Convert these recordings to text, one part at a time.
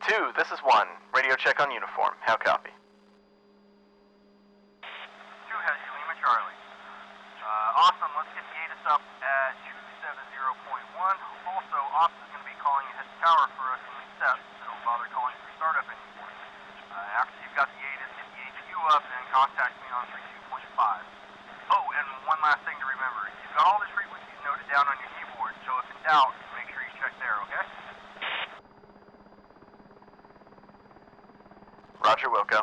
2, this is 1. Radio check on uniform. How copy? 2 has you, Lima Charlie. Awesome, let's get the ATIS up at 270.1. Also, Austin is going to be calling ahead to tower for us in the set, so don't bother calling for startup anymore. After you've got the ATIS, get the HQ up and contact me on 32.5. Oh, and one last thing to remember. You've got all the frequencies noted down on your keyboard, so if in doubt, make sure you check there, okay? Roger, Wilco.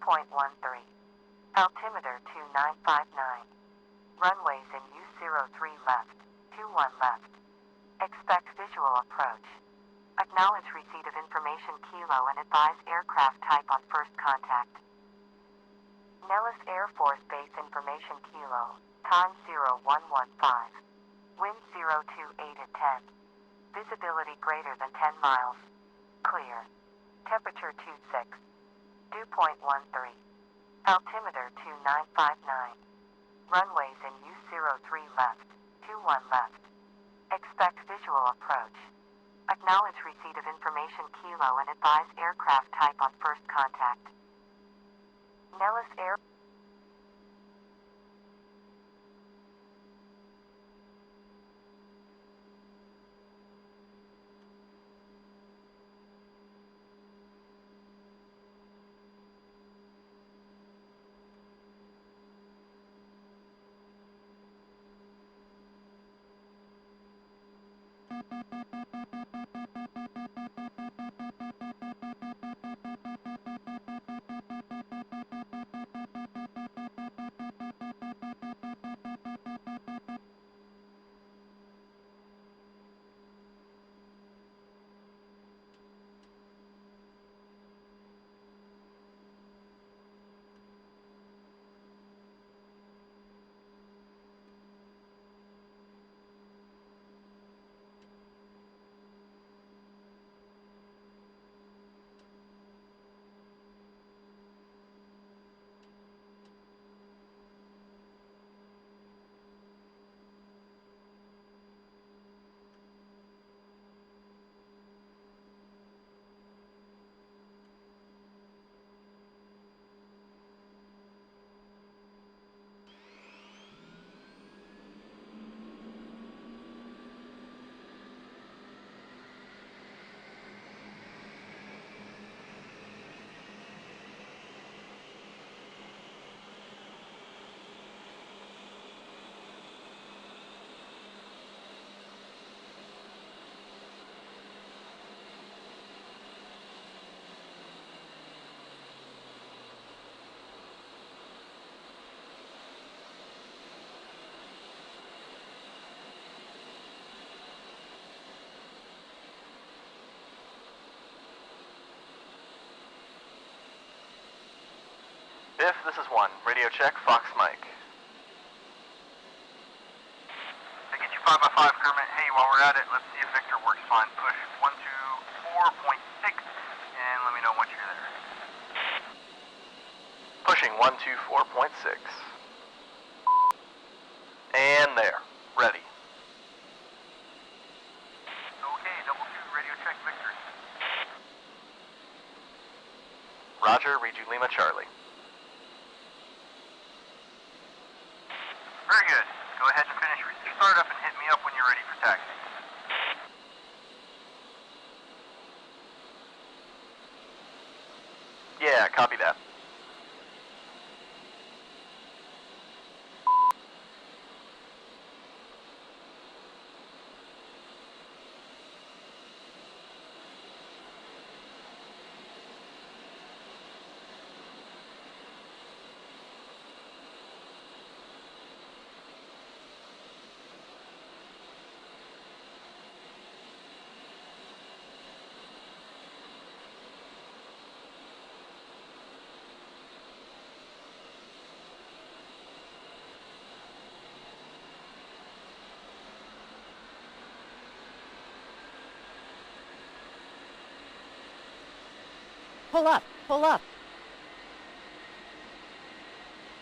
.13. Altimeter 2959. Runways in U03 left, 21 left. Expect visual approach. Acknowledge receipt of information Kilo and advise aircraft type on first contact. Nellis Air Force Base information Kilo, time 0115. Wind 028 at 10. Visibility greater than 10 miles. Clear. Temperature 26. Dew point 13. Altimeter 2959. Runways in U03 left, 21 left. Expect visual approach. Acknowledge receipt of information Kilo and advise aircraft type on first contact. Nellis Air Biff, this is 1. Radio check, Fox Mike. I get you 5x5, Kermit. Hey, while we're at it, let's see if Victor works fine. Push 124.6, and let me know once you're there. Pushing 124.6. And there. Ready. Okay, double 2, radio check, Victor. Roger, read you Lima Charlie. Very good. Go ahead and finish your startup and hit me up when you're ready for taxi. Yeah, copy that. Pull up, pull up.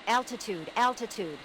Altitude, altitude.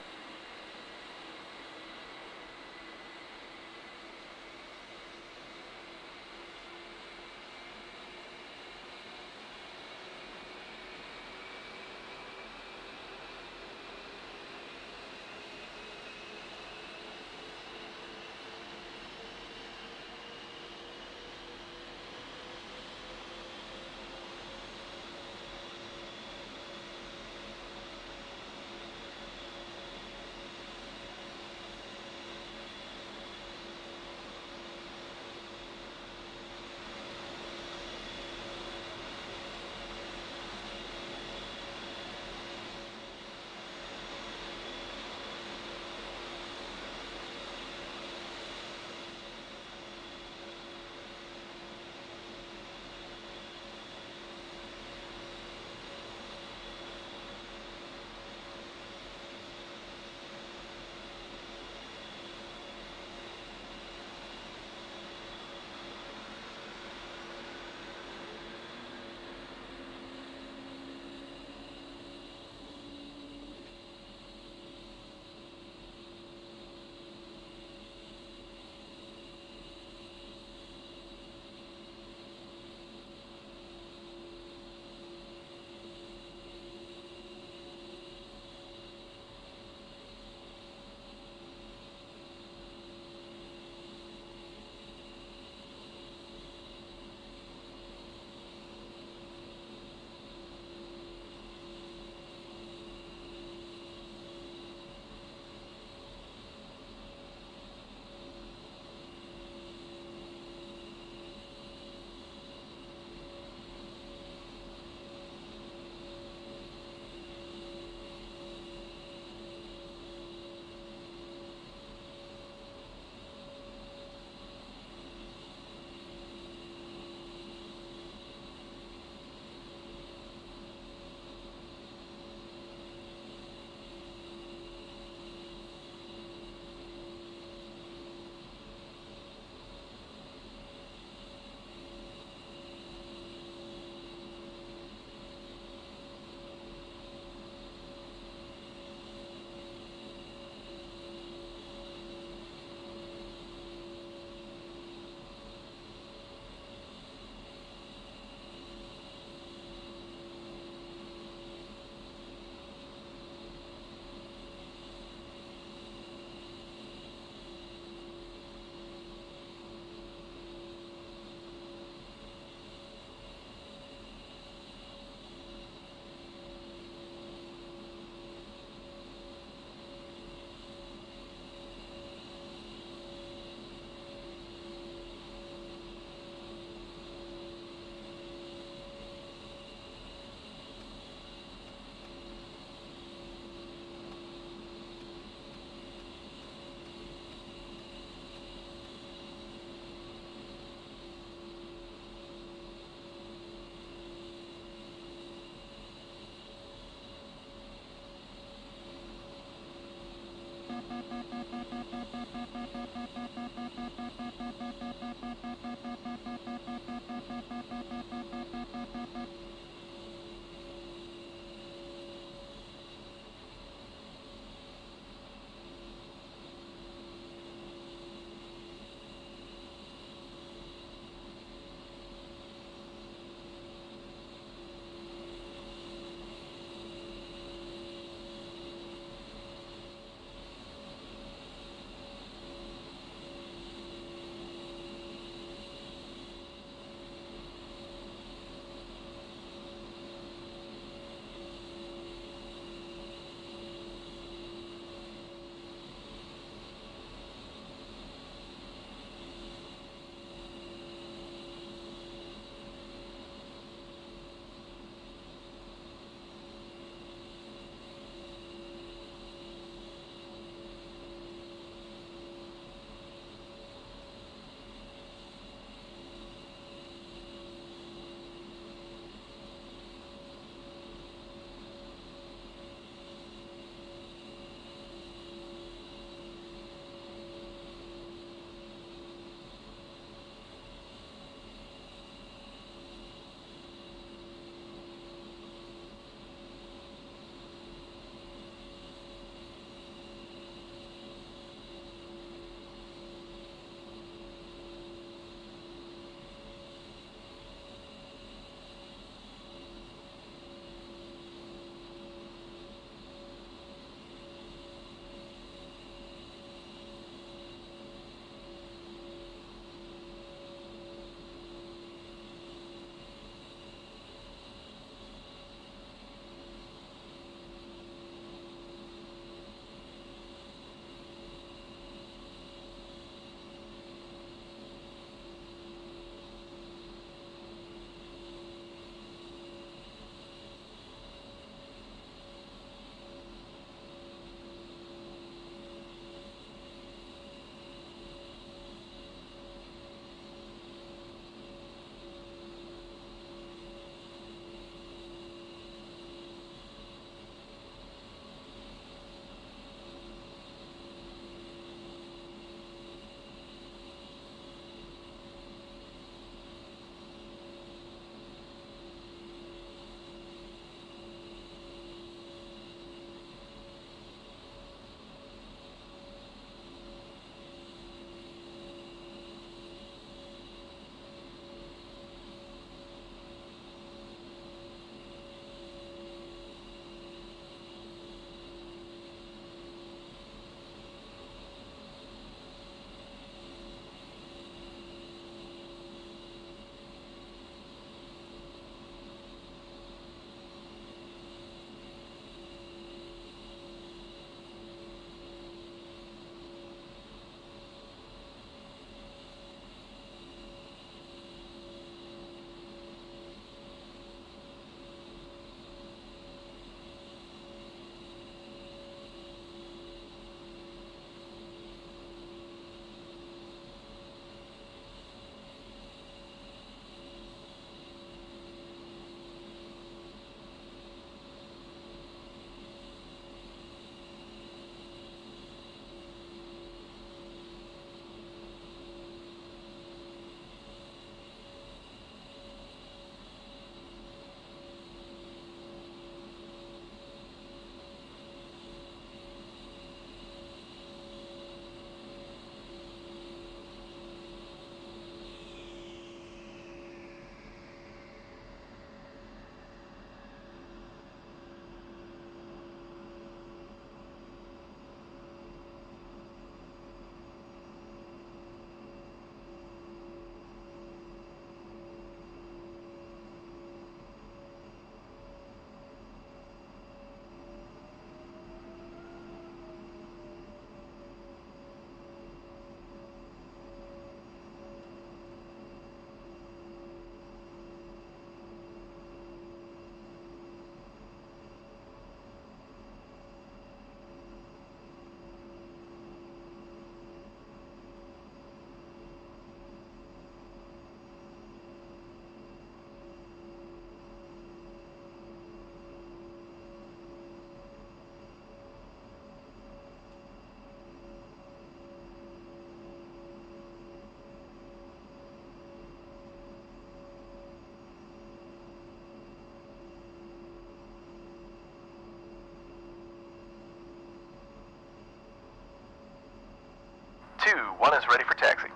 1 is ready for taxi.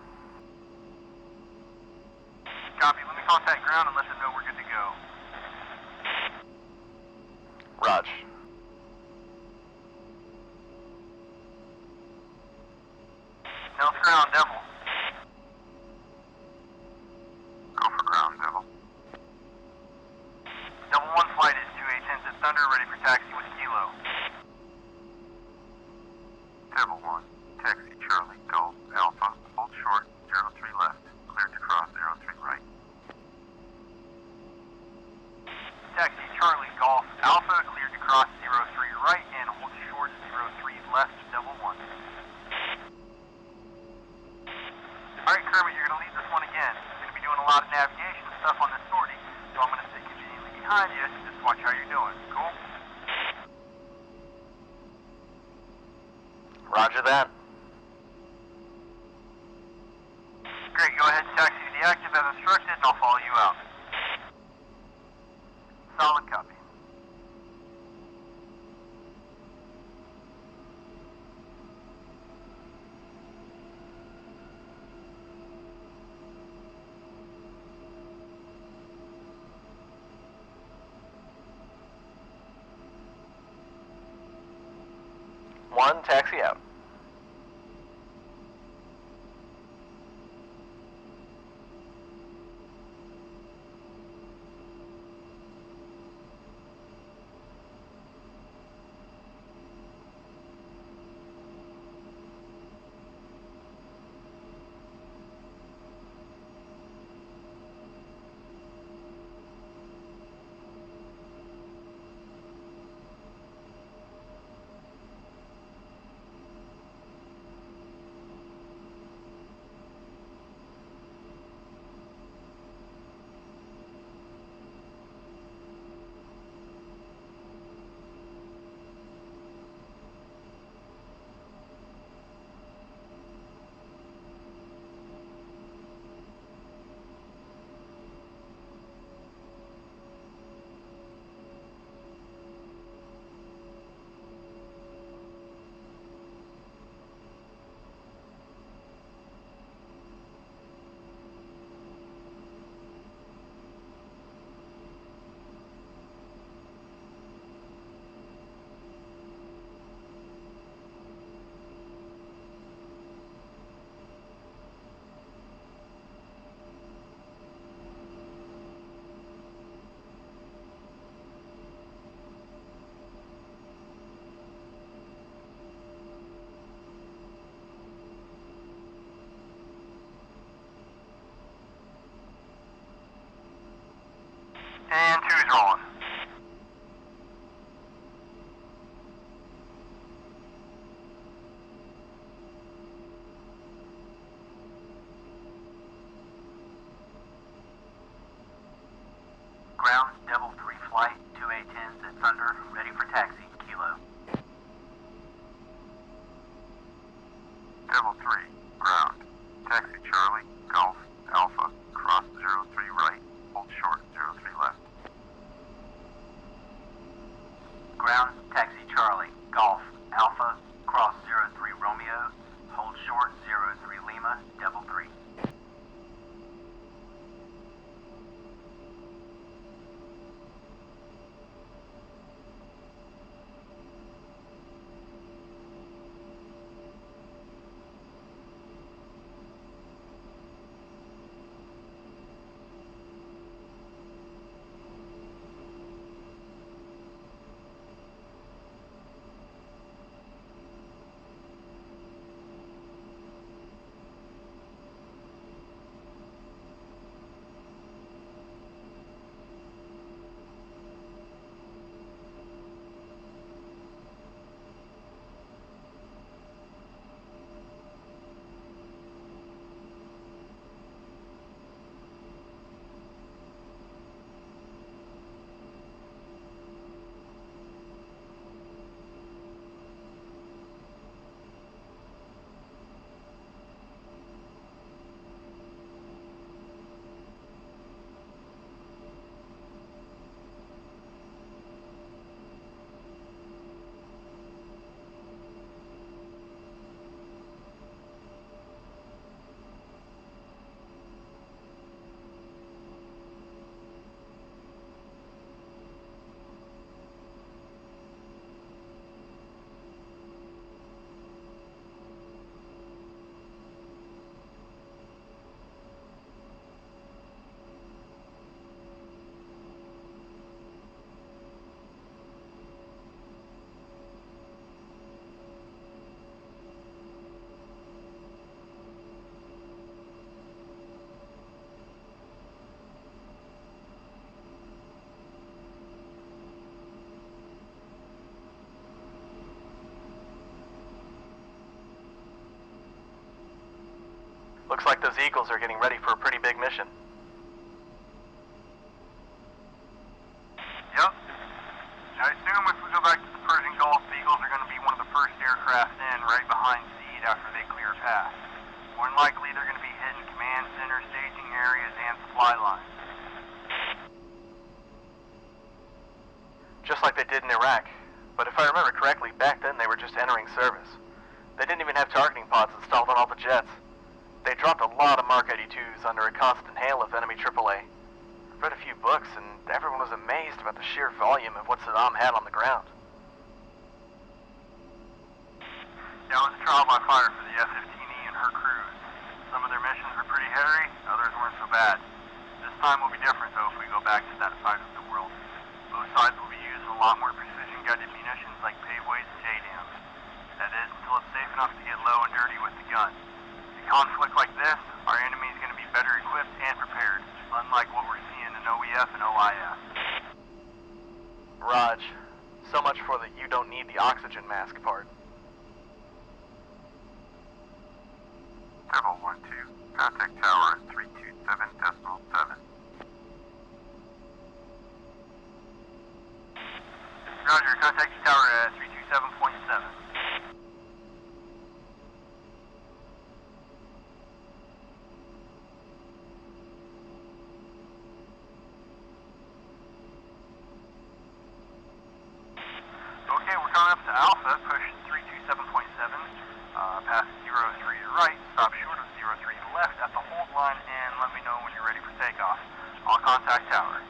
Copy. Let me contact ground and let them know we're good to go. Raj. Nel's ground, Devil. Go for ground, Devil. Double 1 flight is to A-10C II Thunder, ready for taxi with Kilo. Devil 1, taxi Charlie, Golf, Alpha, hold short, 03 left, cleared to cross 03 right. Taxi Charlie, Golf, Alpha, cleared to cross 03 right and hold short 03 left, Devil 1. Alright, Kermit, you're going to lead this one again. You're going to be doing a lot of navigation stuff on this sortie, so I'm going to sit conveniently behind you. Just watch how you're doing. Cool? Roger that. Great, go ahead and taxi to the active as instructed, and I'll follow you out. Solid copy. One, taxi out. And 2's rolling. Ground, Devil 3 flight, 2 A-10s at Thunder, ready for taxi, Kilo. Devil 3, ground. Taxi Charlie, Golf, Alpha, cross 03 right, hold short 03 left. Ground, taxi Charlie, Golf, Alpha, cross 03 Romeo, hold short 03 Lima, Devil 3. Looks like those Eagles are getting ready for a pretty big mission. Yep. I assume if we go back to the Persian Gulf, the Eagles are going to be one of the first aircraft in, right behind Seed after they clear a path. More than likely, they're going to be hitting command center, staging areas, and supply lines. Just like they did in Iraq. But if I remember correctly, back then they were just entering service. They didn't even have targeting pods installed on all the jets. They dropped a lot of Mark 82s under a constant hail of enemy AAA. I read a few books, and everyone was amazed about the sheer volume of what Saddam had on the ground. Yeah, it was a trial by fire for the F-15E and her crews. Some of their missions were pretty hairy, others weren't so bad. This time will be different, though, if we go back to that side of the world. Both sides will be using a lot more precision-guided munitions like paveways and JDAMs. That is, until it's safe enough to get low and dirty with the gun. In a conflict like this, our enemy is going to be better equipped and prepared, unlike what we're seeing in OEF and OIF. Raj, so much for the you don't need the oxygen mask part. Devil 1-2, contact tower at 327.7. Roger, contact the tower at 327.7. Okay, we're coming up to Alpha, push 327.7, pass 03 to right, stop short of 03 left at the hold line, and let me know when you're ready for takeoff. I'll contact tower.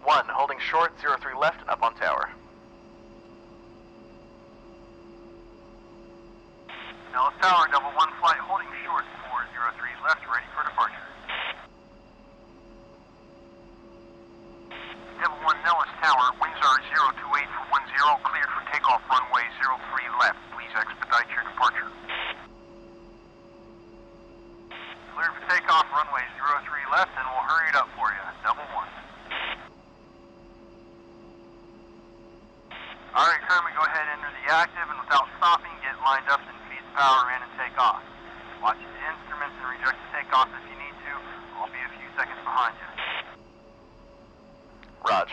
One, holding short, 03 left and up on tower. Nellis Tower, double one flight, holding short 403 left, ready for departure. Devil 1 Nellis Tower, winds are 028 for 10, cleared for takeoff runway 03 left. Please expedite your departure. Cleared for takeoff, runway 03 left, and we'll hurry it up for you. Double one. Alright, Kermit, go ahead, enter the active, and without stopping, get lined up and feed the power in and take off. Watch the instruments and reject the takeoff if you need to. I'll be a few seconds behind you. Raj.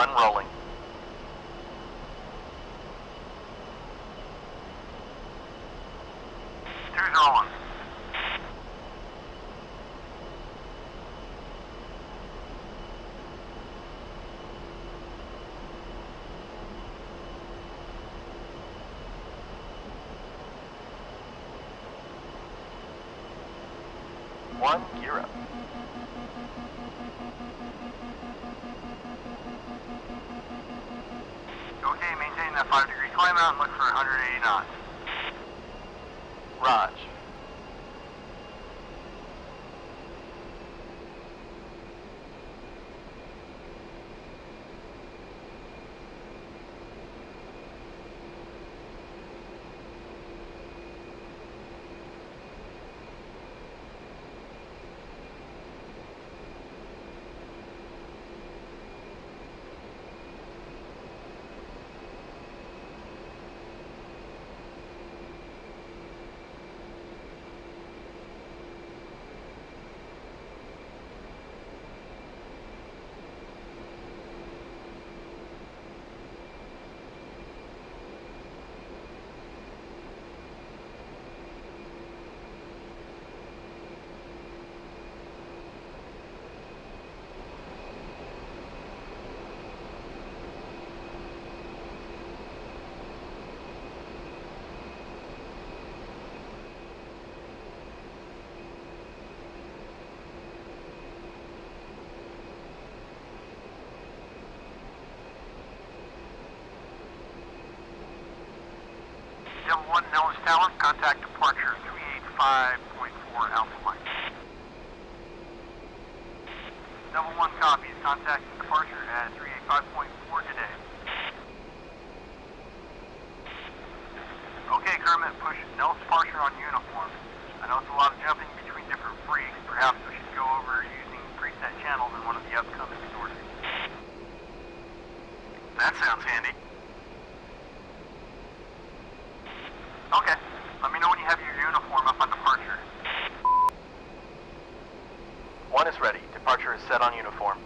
1 rolling. Two's rolling. One, gear up. Okay, maintain that 5-degree climb out and look for 180 knots. Raj. Devil 1, Nellis Tower, contact departure 385.4 Alpha Mike. Devil 1 copies, contact departure at 385.4 today. Okay, Kermit, push Nellis departure on uniform. I know it's a lot of jumping between different freaks. Perhaps we should go over using preset channels in one of the upcoming sorties. That sounds handy. Okay. Let me know when you have your uniform up on departure. 1 is ready. Departure is set on uniform.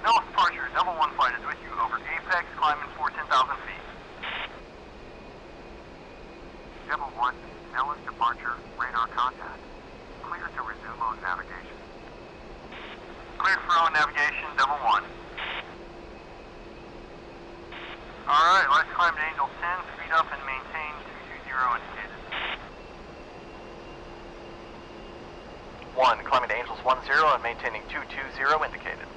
Nellis departure, Devil 1 flight is with you over Apex, climbing for 10,000 feet. Devil 1, Nellis departure, radar contact. Clear to resume on navigation. Cleared for own navigation, Devil 1. Alright, let's climb to Angel 10, speed up and maintain 220 indicated. 1, climbing to Angels 10 and maintaining 220 indicated.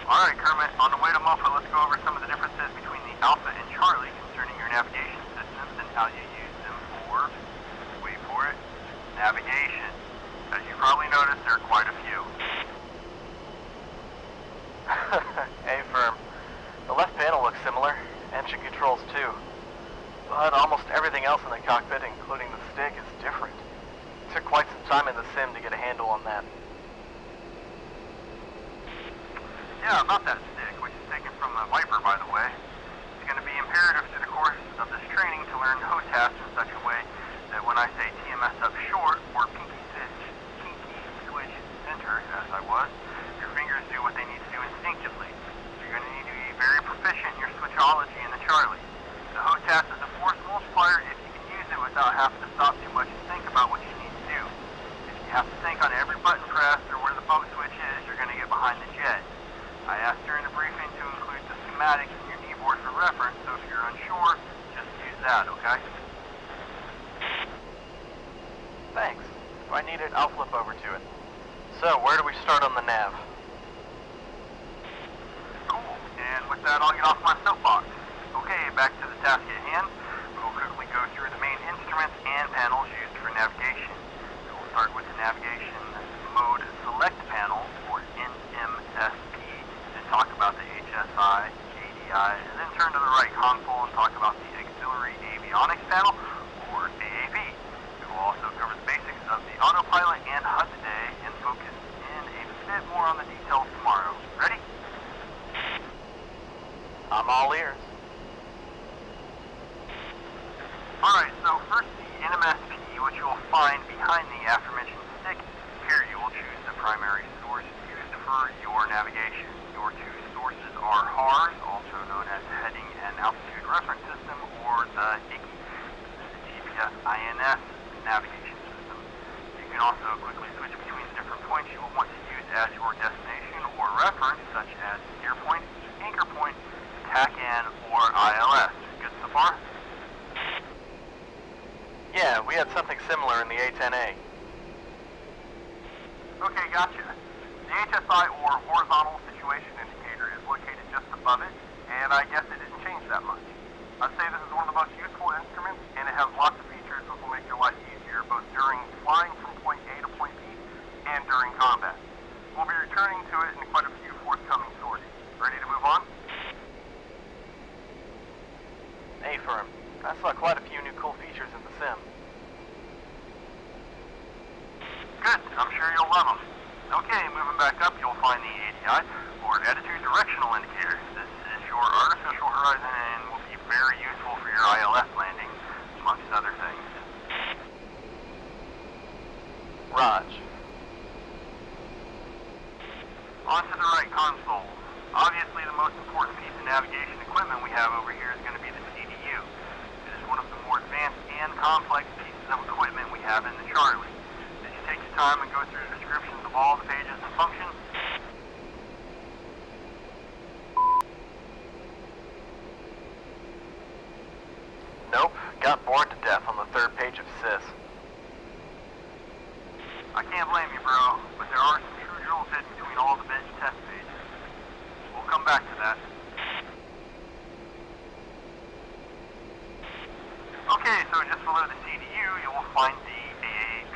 Alright, Kermit, on the way to Muffet, let's go over some of the differences between the Alpha and Charlie concerning your navigation systems and how you use them for, wait for it, navigation. As you probably noticed, there are quite a few. A-firm. The left panel looks similar, engine controls too. But almost everything else in the cockpit, including the stick, is different. It took quite some time in the sim to get a handle on that. Yeah, about that stick, which is taken from a Viper, by the way. It's going to be imperative through the course of this training to learn HOTAS in such a way that when I say TMS up short, or pinky switch center, as I was, your fingers do what they need to do instinctively. You're going to need to be very proficient in your switchology in the Charlie. The HOTAS is a force multiplier if you can use it without having to stop too much and think about what you need to do. If you have to think on every button pressed or where the boat switch is, you're going to get behind the jet. I asked during the briefing to include the schematics in your kneeboard for reference, so if you're unsure, just use that, okay? Thanks. If I need it, I'll flip over to it. So, where do we start on the nav? Cool. And with that, I'll get off my soapbox. Okay, back to the task at hand. We'll quickly go through the main instruments and panels used for navigation. We'll start with the navigation mode select panel, or NMSP, and talk about the HSI, ADI, and then turn to the right console and talk about the auxiliary avionics panel, or AAP. We will also cover the basics of the autopilot and HUD today and focus in a bit more on the details tomorrow. Ready? I'm all ears. as your destination or reference, such as steer point, anchor point, TACAN, or ILS. Good so far? Yeah, we had something similar in the A-10A. Okay, gotcha. The HSI or horizontal situation indicator is located just above it, and I guess it didn't change that much. I'd say this is one of the most useful instruments, and it has lots of features that will make your life easier both during flying from point A to point B and during combat. We'll be returning to it in quite a few forthcoming sorties. Ready to move on? A-firm. I saw quite a few new cool features in the sim. Good, I'm sure you'll love them. Okay, moving back up, you'll find the ADI, or Attitude Directional Indicator. This is your artificial horizon and will be very useful for your ILS landing, amongst other things. Raj. On to the right console. Obviously, the most important piece of navigation equipment we have over here is going to be the CDU. It is one of the more advanced and complex pieces of equipment we have in the Charlie. Did you take your time and go through the descriptions of all the pages and functions? Nope, got bored to death on the third page of SIS. I can't blame you, bro, but there are some true jewels hidden between all the bit and test pages. We'll come back to that. Okay, so just below the CDU, you will find the AAP,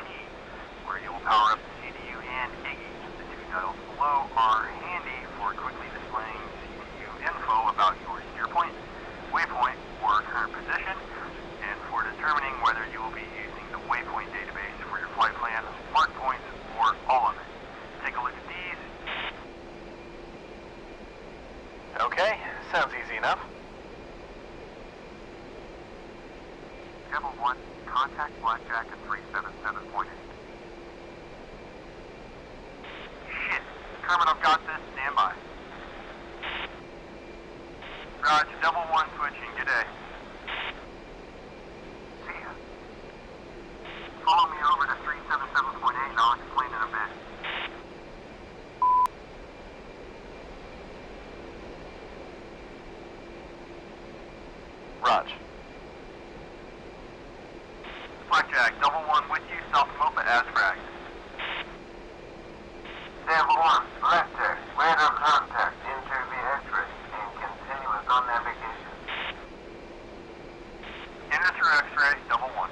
where you will power up the CDU and Iggy. The two dials below are handy for quickly displaying CDU info about your steer point, waypoint, or current position, and for determining whether you will be using the waypoint database for your flight plan, mark points, or all of it. Take a look at these. Okay, sounds easy enough. Devil 1, contact Blackjack at 377.8. Shit. Kermit, I've got this. Stand by. Roger, Devil 1 switching. Good day. See ya. Follow me over to 377.8 and I'll explain in a bit. Raj. Blackjack, Devil 1 with you. South Mopa as fragged. Devil 1, Blackjack, radar contact, into the X-ray, and continuous on navigation. Enter through X-ray, Devil 1.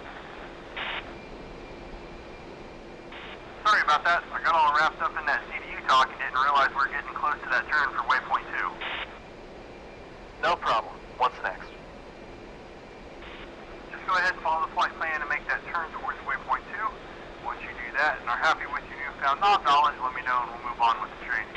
Sorry about that. I got all wrapped up in that CDU talk and didn't realize we were getting close to that turn for waypoint 2. No problem. What's next? Just go ahead and follow the flight plan and make that turn towards waypoint 2. Once you do that and are happy with your newfound knowledge, let me know and we'll move on with the training.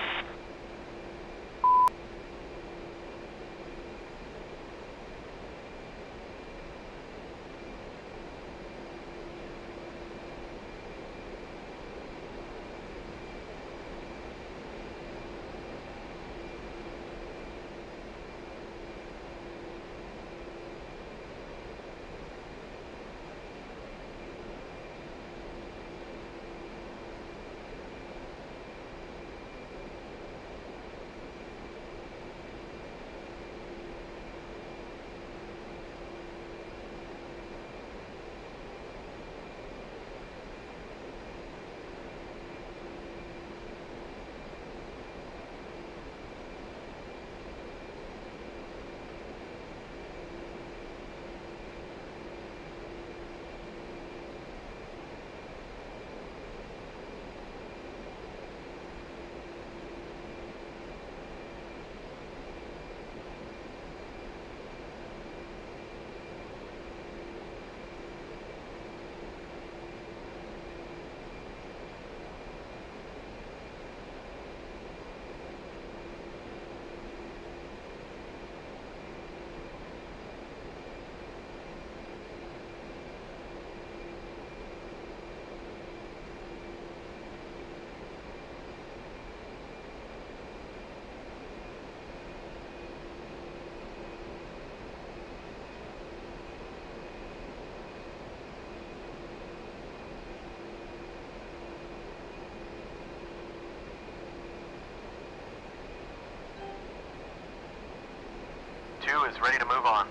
is ready to move on.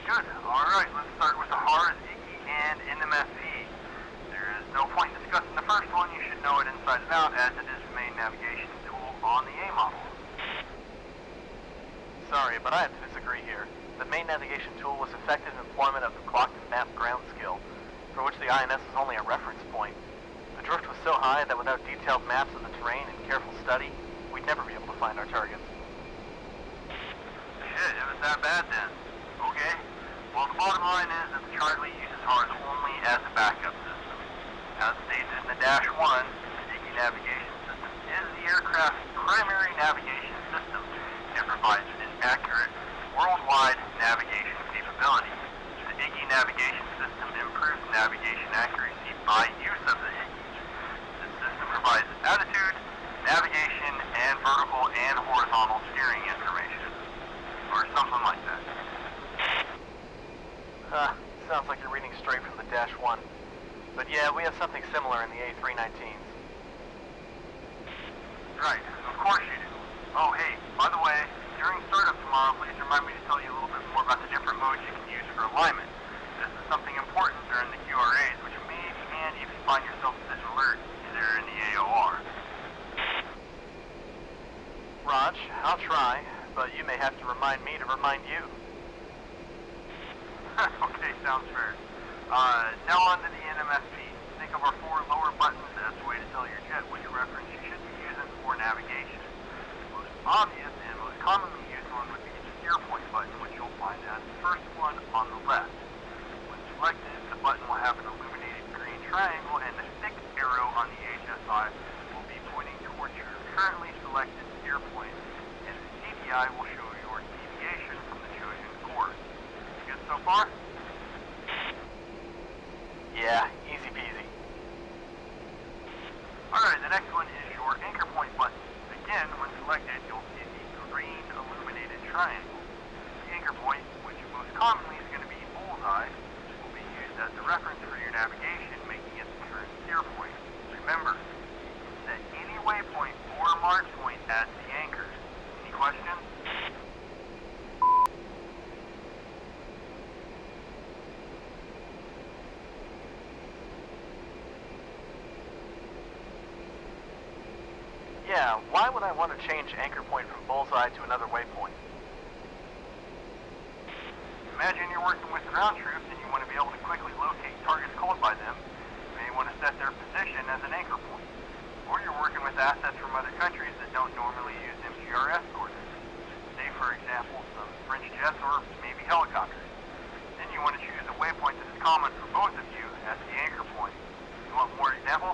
Good. Alright, let's start with the HARS, Iggy, and NMFV. There is no point in discussing the first one. You should know it inside and out, as it is the main navigation tool on the A model. Sorry, but I have to disagree here. The main navigation tool was effective employment of the clocked map ground skill, for which the INS is only a reference point. The drift was so high that without detailed maps of the terrain and careful study, we'd never be able to find our targets. Shit, it was that bad then. Okay. Well, the bottom line is that the Charlie uses HARS only as a backup system. As stated in the Dash 1, the Iggy navigation system is the aircraft's primary navigation system. It provides an accurate, worldwide navigation capability. The Iggy navigation system improves navigation accuracy by use of the Iggy. This system provides attitude, navigation, and vertical and horizontal steering information. Or something like that. Sounds like you're reading straight from the Dash 1. But yeah, we have something similar in the A319s. Right, of course you do. Oh, hey, by the way, during startup tomorrow, please remind me to tell you a little bit more about the different modes you can use for alignment. This is something important during the QRAs, which may be handy if you find yourself sitting alert either in the AOR. Raj, I'll try, but you may have to remind me to remind you. Okay, sounds fair. Now on to the NMFP. Think of our 4 lower buttons as a way to tell your jet which reference you should be using for navigation. The most obvious and most commonly used one would be the steer point button, which you'll find as the first one on the left. When selected, the button will have an illuminated green triangle, and the thick arrow on the HSI will be pointing towards your currently selected steer point, and the CDI will show your deviation from the chosen course. Good so far? Yeah, easy peasy. Alright, the next one is your anchor point button. Again, when selected, you'll see the green illuminated triangle. The anchor point, which most commonly is going to be bullseye, will be used as the reference for your navigation, making it the current steer point. Remember, you can set any waypoint or mark point as the anchor. Any questions? Yeah, why would I want to change anchor point from bullseye to another waypoint? Imagine you're working with ground troops and you want to be able to quickly locate targets called by them. You may want to set their position as an anchor point. Or you're working with assets from other countries that don't normally use MGRS coordinates. Say, for example, some French jets or maybe helicopters. Then you want to choose a waypoint that is common for both of you as the anchor point. You want more examples?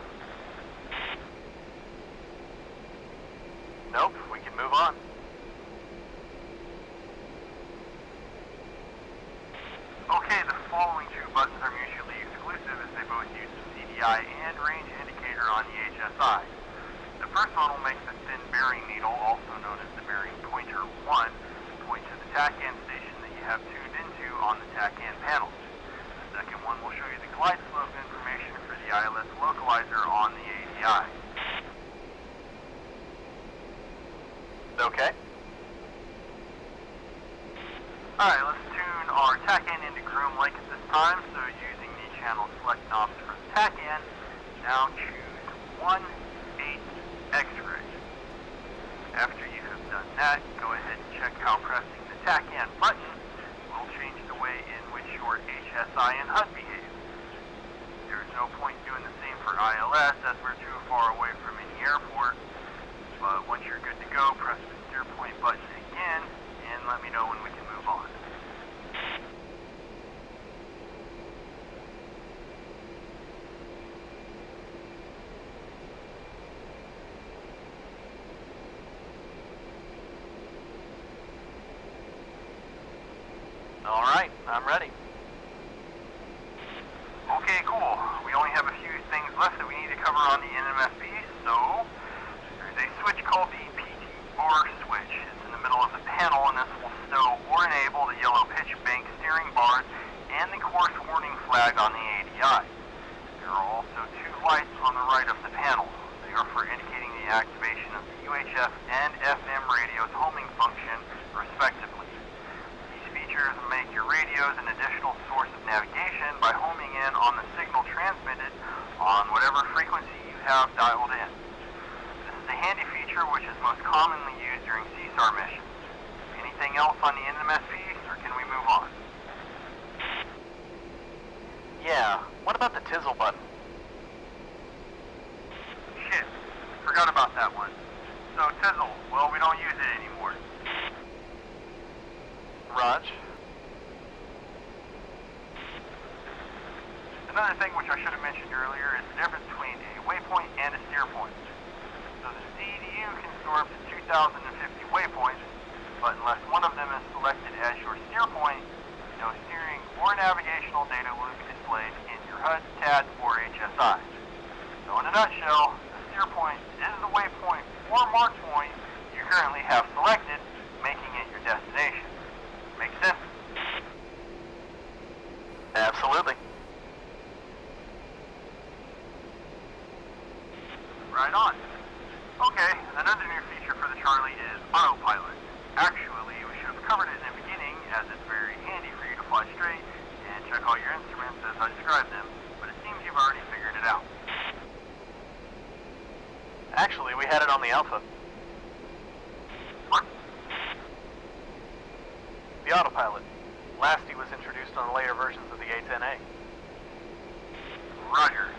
Nope, we can move on. Okay, the following 2 buttons are mutually exclusive as they both use the CDI and range indicator on the HSI. The first one will make the thin bearing needle, also known as the bearing pointer 1, point to the TACAN station that you have tuned into on the TACAN panel. The second one will show you the glide slope information for the ILS localizer on the ADI. Okay. Alright, let's tune our TACAN into Groom Lake at this time, so using the channel select knobs for the TACAN, now choose 1/8 X-ray. After you have done that, go ahead and check how pressing the TACAN button will change the way in which your HSI and HUD behave. There is no point doing the same for ILS as we're too far away from any airport. But once you're good to go, press the steer point button again, and let me know when we can move on. Alright, I'm ready. Okay, cool. We only have a few things left that we need to cover on the NMFB, so there's a switch called the PTR switch. It's in the middle of the panel, and this will stow or enable the yellow pitch bank steering bars and the course warning flag on the ADI. There are also 2 lights on the right of the panel. They are for indicating the activation of the UHF and FM radio's homing function radio is an additional source of navigation by homing in on the signal transmitted on whatever frequency you have dialed in. This is a handy feature which is most commonly used during CSAR missions. Anything else on the NMS piece, or can we move on? Yeah, what about the Tizzle button? Shit, forgot about that one. So Tizzle, well, we don't use it anymore. Raj? Another thing which I should have mentioned earlier is the difference between a waypoint and a steer point. So the CDU can store up to 2,050 waypoints, but unless one of them is selected as your steer point, no steering or navigational data will be displayed in your HUD, TAD, or HSI. So in a nutshell, the steer point is the waypoint or mark point you currently have selected, making it your destination. Make sense? Absolutely. Right on. Okay, another new feature for the Charlie is autopilot. Actually, we should have covered it in the beginning, as it's very handy for you to fly straight and check all your instruments as I described them, but it seems you've already figured it out. Actually, we had it on the Alpha. What? The autopilot. Last he was introduced on later versions of the A-10A. Roger.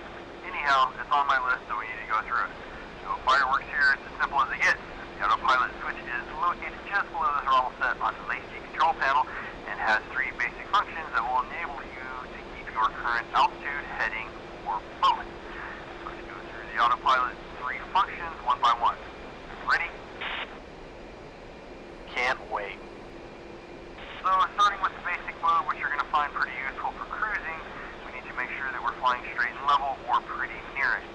Anyhow, it's on my list, so we need to go through it. So fireworks here, it's as simple as it gets. The autopilot switch is located just below the throttle set on the LACD control panel and has three basic functions that will enable you to keep your current altitude, heading, or both. So let's go through the autopilot three functions one by one. Ready? Can't wait. So starting with the basic mode, which you're going to find pretty useful for cruising, we need to make sure that we're flying straight and level or pretty near it.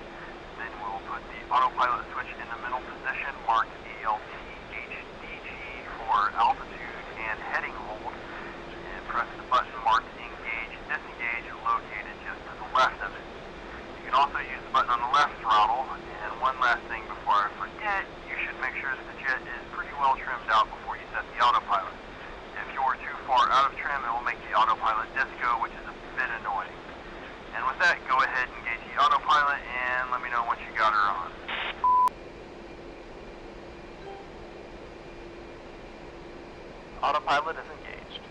Then we'll put the autopilot switch in the middle position, marked ALT-HDG for altitude and heading hold, and press the button marked engage, disengage, located just to the left of it. You can also use the button on the left throttle, and one last thing before I forget, you should make sure that the jet is pretty well trimmed out before you set the autopilot. If you're too far out of trim, it will make the autopilot disco, which is a bit annoying. And with that, go ahead and engage the autopilot and let me know once you got her on. Autopilot is engaged.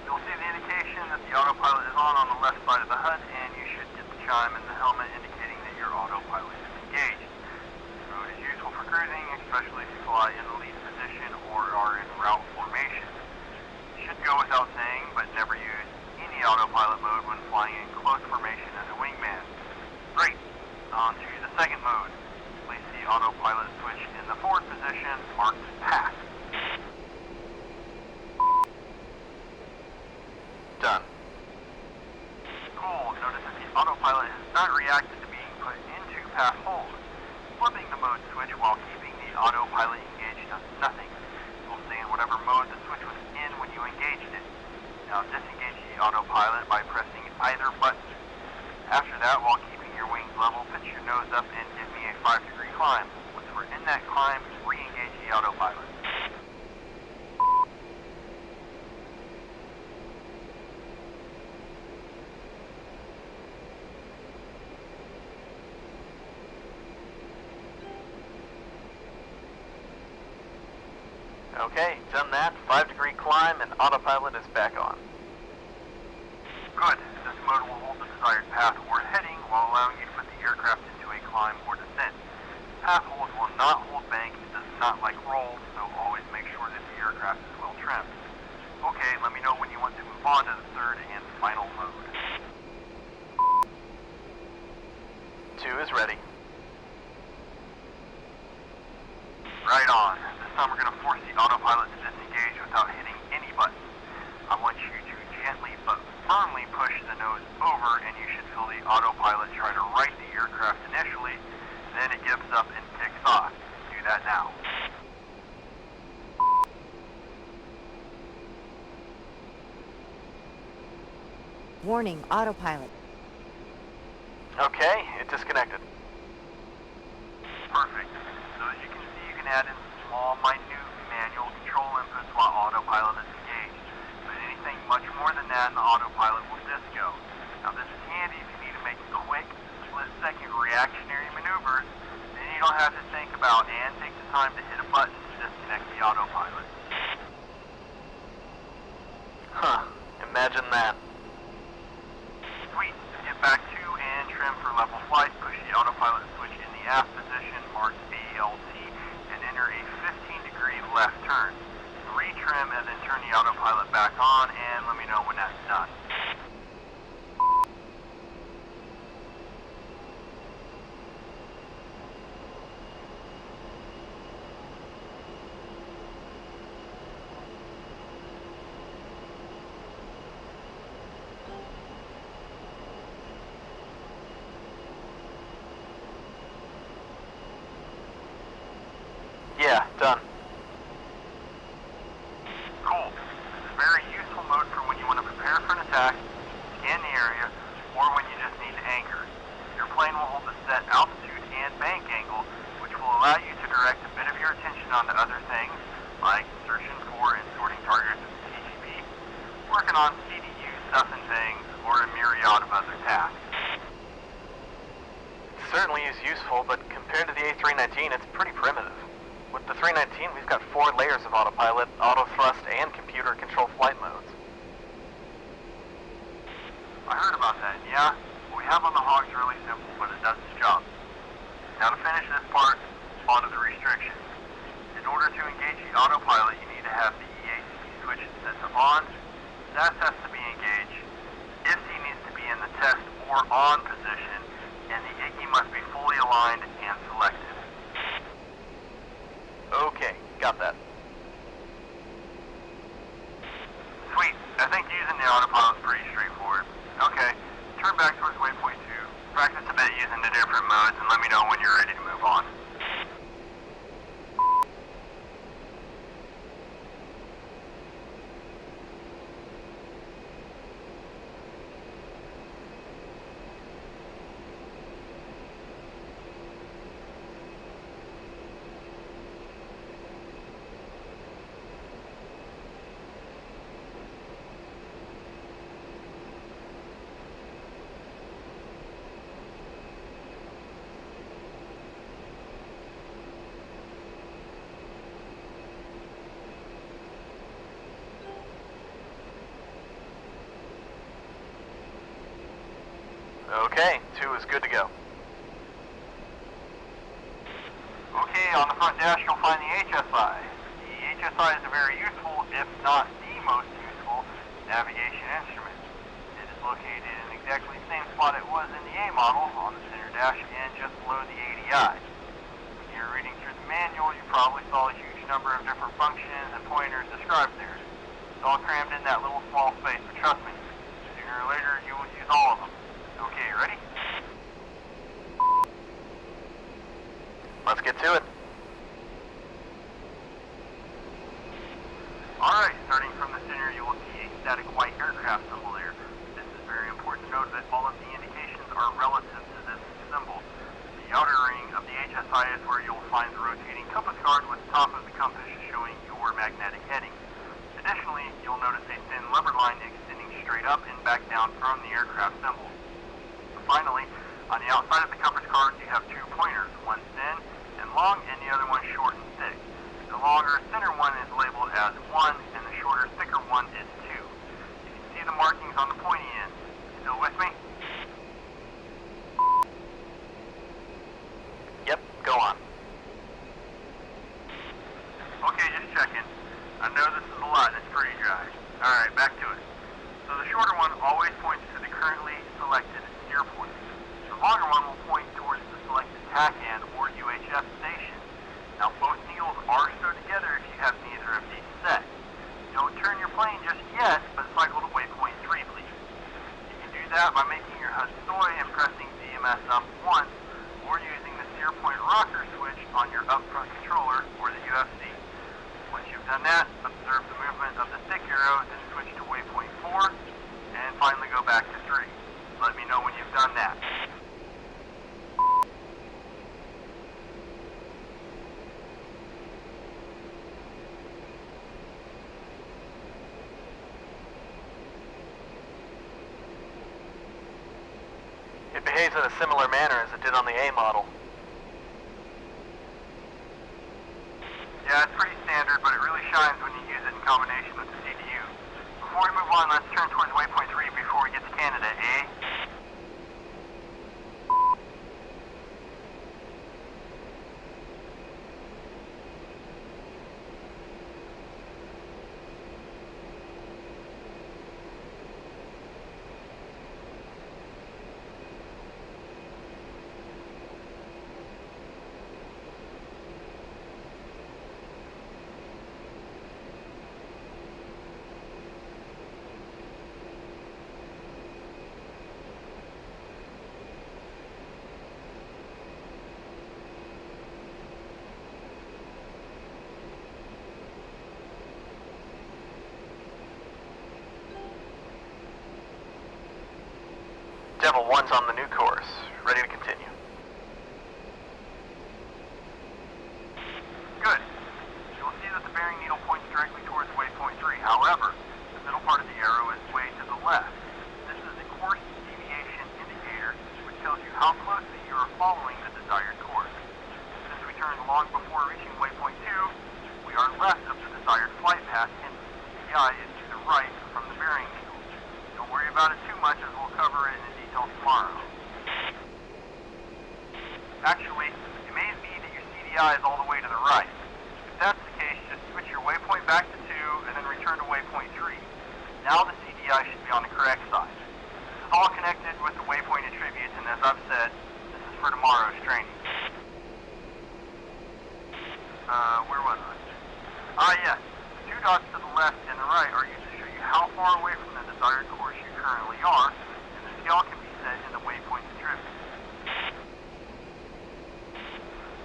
You'll see the indication that the autopilot is on the left side of the HUD, and you should get the chime in the helmet indicating that your autopilot is engaged. This mode is useful for cruising, especially if you fly in the lead position or are in route formation. It should go without saying, but never use any autopilot mode when flying in close formation as a wingman. Great. On to the second mode. Place the autopilot switch in the forward position, marked path. Done. Cool. Notice that the autopilot has not reacted to being put into path hold. Flipping the mode switch while keeping the autopilot engaged does nothing. It will stay in whatever mode the switch was in when you engaged it. Now disengage the autopilot by pressing either button. After that, while keeping your wings level, pitch your nose up and give me a 5-degree climb. Once we're in that climb, re-engage the autopilot. Okay, done that. 5-degree climb and autopilot is back on. Good. This mode will hold the desired path or heading while allowing you to put the aircraft into a climb or descent. Path hold will not hold bank and does not like rolls, so always make sure that the aircraft is well trimmed. Okay, let me know when you want to move on to the third and final mode. 2 is ready. Right on. This time we're going to force the autopilot to disengage without hitting any buttons. I want you to gently but firmly push the nose over, and you should feel the autopilot try to right the aircraft initially, then it gives up and takes off. Do that now. Warning, autopilot. Okay, it disconnected. Perfect. So as you can see, you can add in small, minute manual control inputs while autopilot is engaged, but anything much more than that, the autopilot will disco. Now this is handy if you need to make quick, split-second reactionary maneuvers, then you don't have to think about and take the time to hit a button to disconnect the autopilot. Huh, imagine that. Sweet. To get back to and trim for level flight, push the autopilot switch in the aft position marked ALT and enter a 15-degree left turn. Retrim and then turn the autopilot back on and let me know when that's done. Yeah, done. Cool. This is a very useful mode for when you want to prepare for an attack, scan the area, or when you just need to anchor. Your plane will hold a set altitude and bank angle, which will allow you to direct a bit of your attention onto other things, like searching for and sorting targets with the TGP, working on CDU stuff and things, or a myriad of other tasks. It certainly is useful, but compared to the A319, it's pretty primitive. With the 319, we've got 4 layers of autopilot, auto thrust, and computer control flight modes. I heard about that, yeah? What we have on the Hog's really simple, but it does its job. Now to finish this part, onto the restrictions. In order to engage the autopilot, you need to have the EAC switch set to on. That has to be engaged. IFC needs to be in the test or on position, and the IGE must be fully aligned and selected. Okay, got that. Sweet. I think using the autopilot's pretty straightforward. Okay, turn back towards waypoint 2. Practice a bit using the different modes and let me know when you're ready to move on. Okay, 2 is good to go. Okay, on the front dash you'll find the HSI. The HSI is a very useful, if not the most useful, navigation instrument. It is located in exactly the same spot it was in the A model, on the center dash and just below the ADI. When you're reading through the manual, you probably saw a huge number of different functions and pointers described there. It's all crammed in that little small space, but trust me, sooner or later you will use all of them. Okay, ready? Let's get to it. Alright, starting from the center you will see a static white aircraft symbol there. This is very important to note that all of the indications are relative to this symbol. The outer ring of the HSI is where you'll find the rotating compass card with the top of the compass showing your magnetic heading. Additionally, you'll notice a thin lever line extending straight up and back down from the aircraft symbol. Finally, on the outside of the compass card, you have 2 pointers, one thin and long, and the other one short and thick. The longer, thinner one is labeled as 1, and the shorter, thicker one is 2. You can see the markings on the pointy end. Still with me? Yep, go on. Okay, just checking. I know this is a lot and it's pretty dry. Alright, back to it. So the shorter one always points to the currently selected steer point. The longer one will point towards the selected TACAN or UHF station. Now both needles are stowed together if you have neither of these set. Don't turn your plane just yet, but cycle to waypoint 3 please. You can do that by making your HUD soy and pressing DMS up once, or using the steer point rocker switch on your upfront controller or the UFC. Once you've done that, observe the movement of the stick arrow, then switch to waypoint 4, and finally go back to 3. Let me know when you've done that. behaves in a similar manner as it did on the A model. Yeah, it's pretty standard, but it really shines when you use it in combination with the CDU. Before we move on, let's turn towards waypoint 3 before we get to Canada, eh? Devil 1's on the new course, ready to continue. Good. You'll see that the bearing needle points directly towards waypoint 3. However, the middle part of the arrow is way to the left. This is the course deviation indicator, which tells you how closely you are following the desired course. Since we turned long before reaching waypoint 2, we are left of the desired flight path, and the CDI is to the right from the bearing needle. Don't worry about it too much, as we'll cover it in detail tomorrow. Actually, it may be that your CDI is all the way to the right. If that's the case, just switch your waypoint back to 2 and then return to waypoint 3. Now the CDI should be on the correct side. This is all connected with the waypoint attributes, and as I've said, this is for tomorrow's training. Where was I? Yes. The 2 dots to the left and the right are used to show you how far away from the desired course you currently are, and the scale can be set in the waypoint attributes.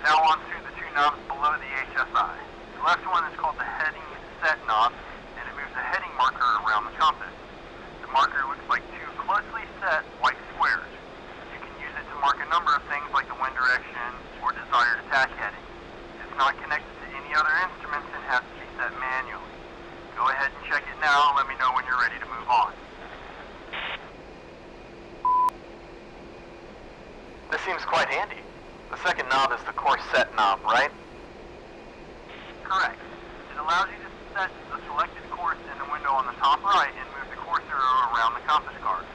Now on to the 2 knobs below the HSI. The left one is called the heading set knob, and it moves a heading marker around the compass. The marker looks like 2 closely set white squares. You can use it to mark a number of things like the wind direction or desired attack heading. It's not connected to any other instruments and has to be set manually. Go ahead and check it now and let me know when you're ready to move on. This seems quite handy. The second knob is the course set knob, right? Correct. It allows you to set the selected course in the window on the top right and move the course arrow around the compass card.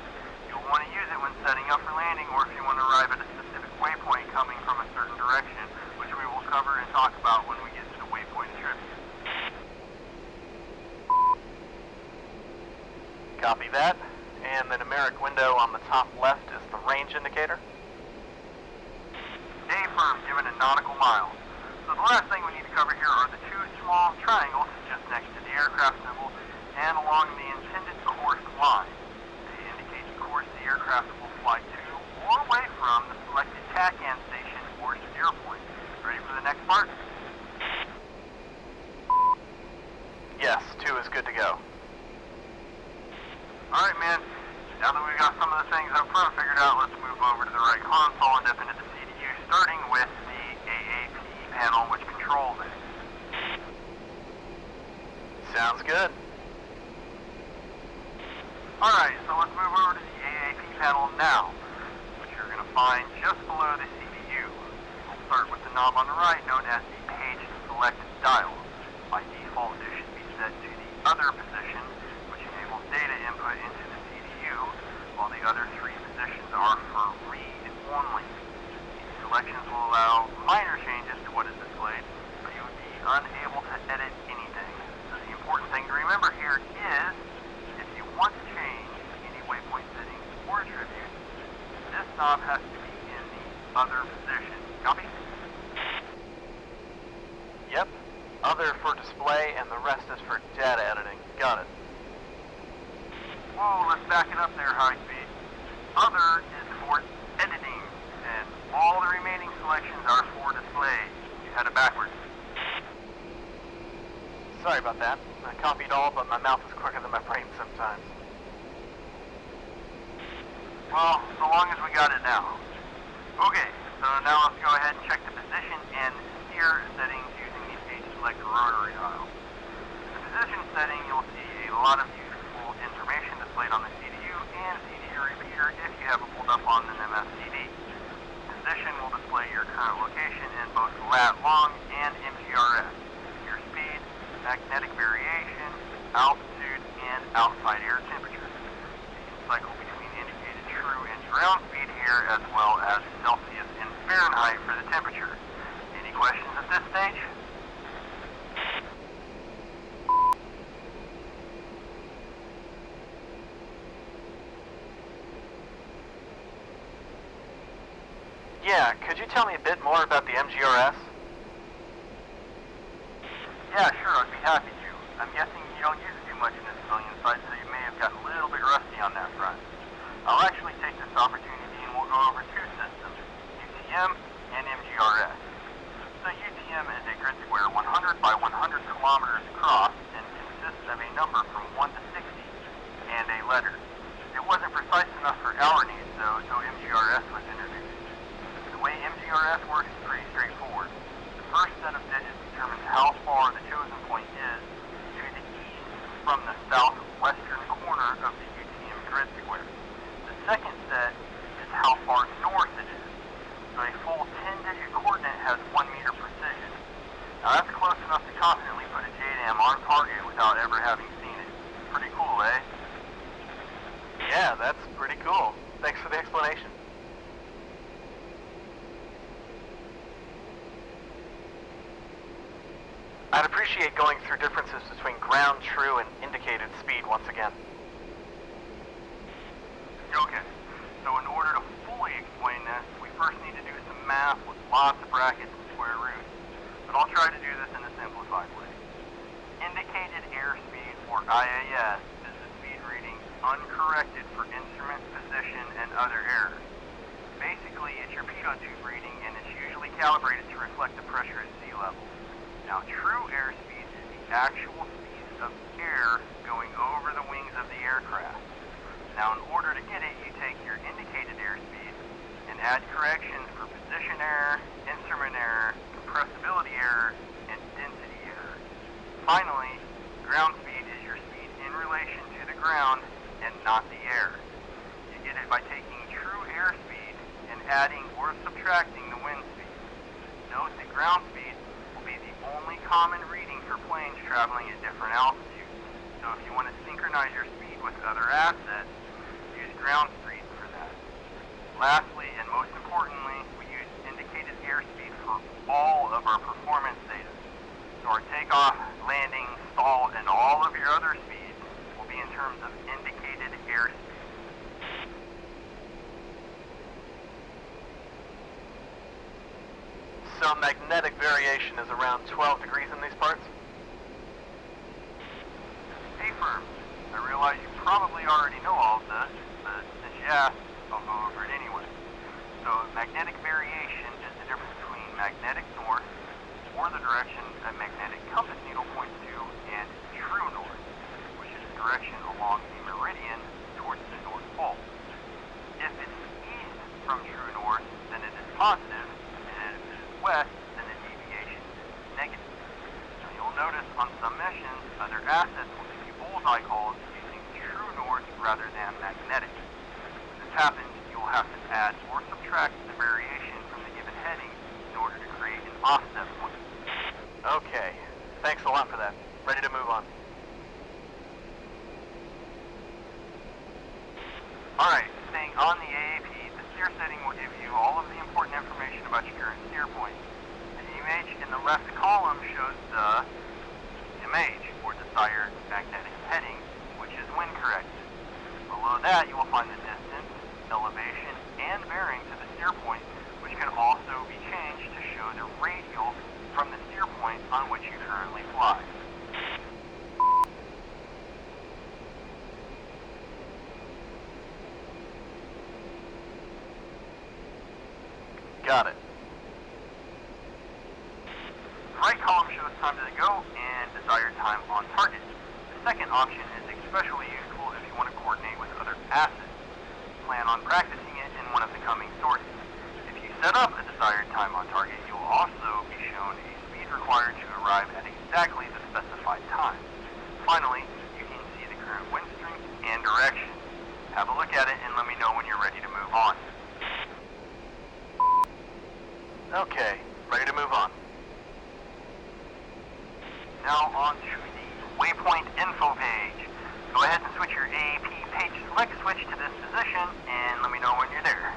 You'll want to use it when setting up for landing or if you want to arrive at a specific waypoint coming from a certain direction, which we will cover and talk about when we get to the waypoint attributes. Copy that. And the numeric window on the top left is the range indicator. Stay firm given in nautical miles. So the last thing we need to cover here are the 2 small triangles just next to the aircraft symbol and along the intended course line. They indicate the course the aircraft will fly to or away from the selected TACAN station or steer point. Ready for the next part? Yes, 2 is good to go. Alright, man. Now that we've got some of the things up front figured out, let's move over to the right console and dip into the CDU, starting with the AAP panel, which controls it. Sounds good. Alright, so let's move over to the AAP panel now, which you're going to find just below the CDU. We'll start with the knob on the right, known as the page select dial. By default, it should be set to the other position, which enables data input into the CDU, while the other 3 positions are for read only. These selections will allow minor changes to what is displayed, but you would be unable to edit anything. So the important thing to remember here is, if you want to change any waypoint settings or attributes, this knob has to be in the other position. Copy? Yep. Other for display and the rest is for data editing. Got it. Whoa, let's back it up there, high speed. Other is for editing, and all the remaining selections are for display. You had it backwards. Sorry about that. I copied all, but my mouth is quicker than my brain sometimes. Well, so long as we got it now. Okay, so now let's go ahead and check the position and steer settings using the page select rotary dial. In the position setting, you'll see a lot of useful information displayed on the CDU and CDU repeater if you have a pulled up on an MFCD. Position will display your current location in both lat long and MGRS, your speed, magnetic variation, altitude, and outside air temperature. You can cycle between indicated true and ground speed here, as well as Celsius and Fahrenheit for the temperature. Any questions at this stage? Yeah, could you tell me a bit more about the MGRS? Yeah, sure, I'd be happy to. I'm guessing you don't use it too much in the civilian side, so you may have gotten a little bit rusty on that front. I'll actually take this opportunity and we'll go over two systems, UTM and MGRS. So UTM is a grid square 100 by 100 kilometers across and consists of a number from 1 to 60 and a letter. It wasn't precise enough for our needs though, so MGRS was introduced. The way MGRS works is pretty straightforward. The first set of digits determines how far the chosen point is to the east from the southwestern corner of the UTM grid square. The second set is how far north it is. So a full 10-digit coordinate has 1 meter precision. Now that's close enough to confidently put a JDAM on target without ever having seen it. Pretty cool, eh? Yeah, that's pretty cool. Thanks for the explanation. I'd appreciate going through differences between ground, true, and indicated speed once again. Okay, so in order to fully explain this, we first need to do some math with lots of brackets and square roots. But I'll try to do this in a simplified way. Indicated airspeed, or IAS, is the speed reading uncorrected for instrument position and other errors. Basically, it's your pitot tube reading, and it's usually calibrated to reflect the pressure at sea level. Now, true airspeed is the actual speed of air going over the wings of the aircraft. Now, in order to get it, you take your indicated airspeed and add corrections for position error, instrument error, compressibility error, and density error. Finally, ground speed is your speed in relation to the ground and not the air. You get it by taking true airspeed and adding or subtracting the wind speed. Note that ground speed will be the only common reading for planes traveling at different altitudes. So if you want to synchronize your speed with other assets, use ground speed for that. Lastly, and most importantly, we use indicated airspeed for all of our performance data. So our takeoff, landing, stall, and all of your other speeds will be in terms of indicated airspeed. So magnetic variation is around 12 degrees in these parts? Hey firm, I realize you probably already know all of this, but since you asked, I'll go over it anyway. So magnetic variation is the difference between magnetic north, or the direction a magnetic compass needle points to, and true north, which is the direction along the meridian towards the North Pole. If it's east from true north, then it is positive, and if it is west, then the deviation is negative. Now you'll notice on some missions, other assets will give you bullseye calls using true north rather than magnetic. When this happens, you will have to add or subtract the variation from the given heading in order to create an offset point. Okay, thanks a lot for that. Ready to move on. Alright, staying on the AAP, the steer setting will give you all of the important information about your current steer point. The image in the left column shows the image, or desired magnetic heading, which is wind corrected. Below that, you will find the distance, elevation, and bearing to the steer point, which can also be changed to show the radial from the steer point on which you currently fly. Got it. The right column shows time to go and desired time on target. The second option is especially useful if you want to coordinate with other assets. Plan on practicing it in one of the coming sources. If you set up a desired time on target, you will also be shown a speed required to arrive at exactly the specified time. Finally, you can see the current wind strength and direction. Have a look at it and let me know when you're ready to move on. Okay, ready to move on. Now on to the waypoint info page. Go ahead and switch your AAP page select switch to this position and let me know when you're there.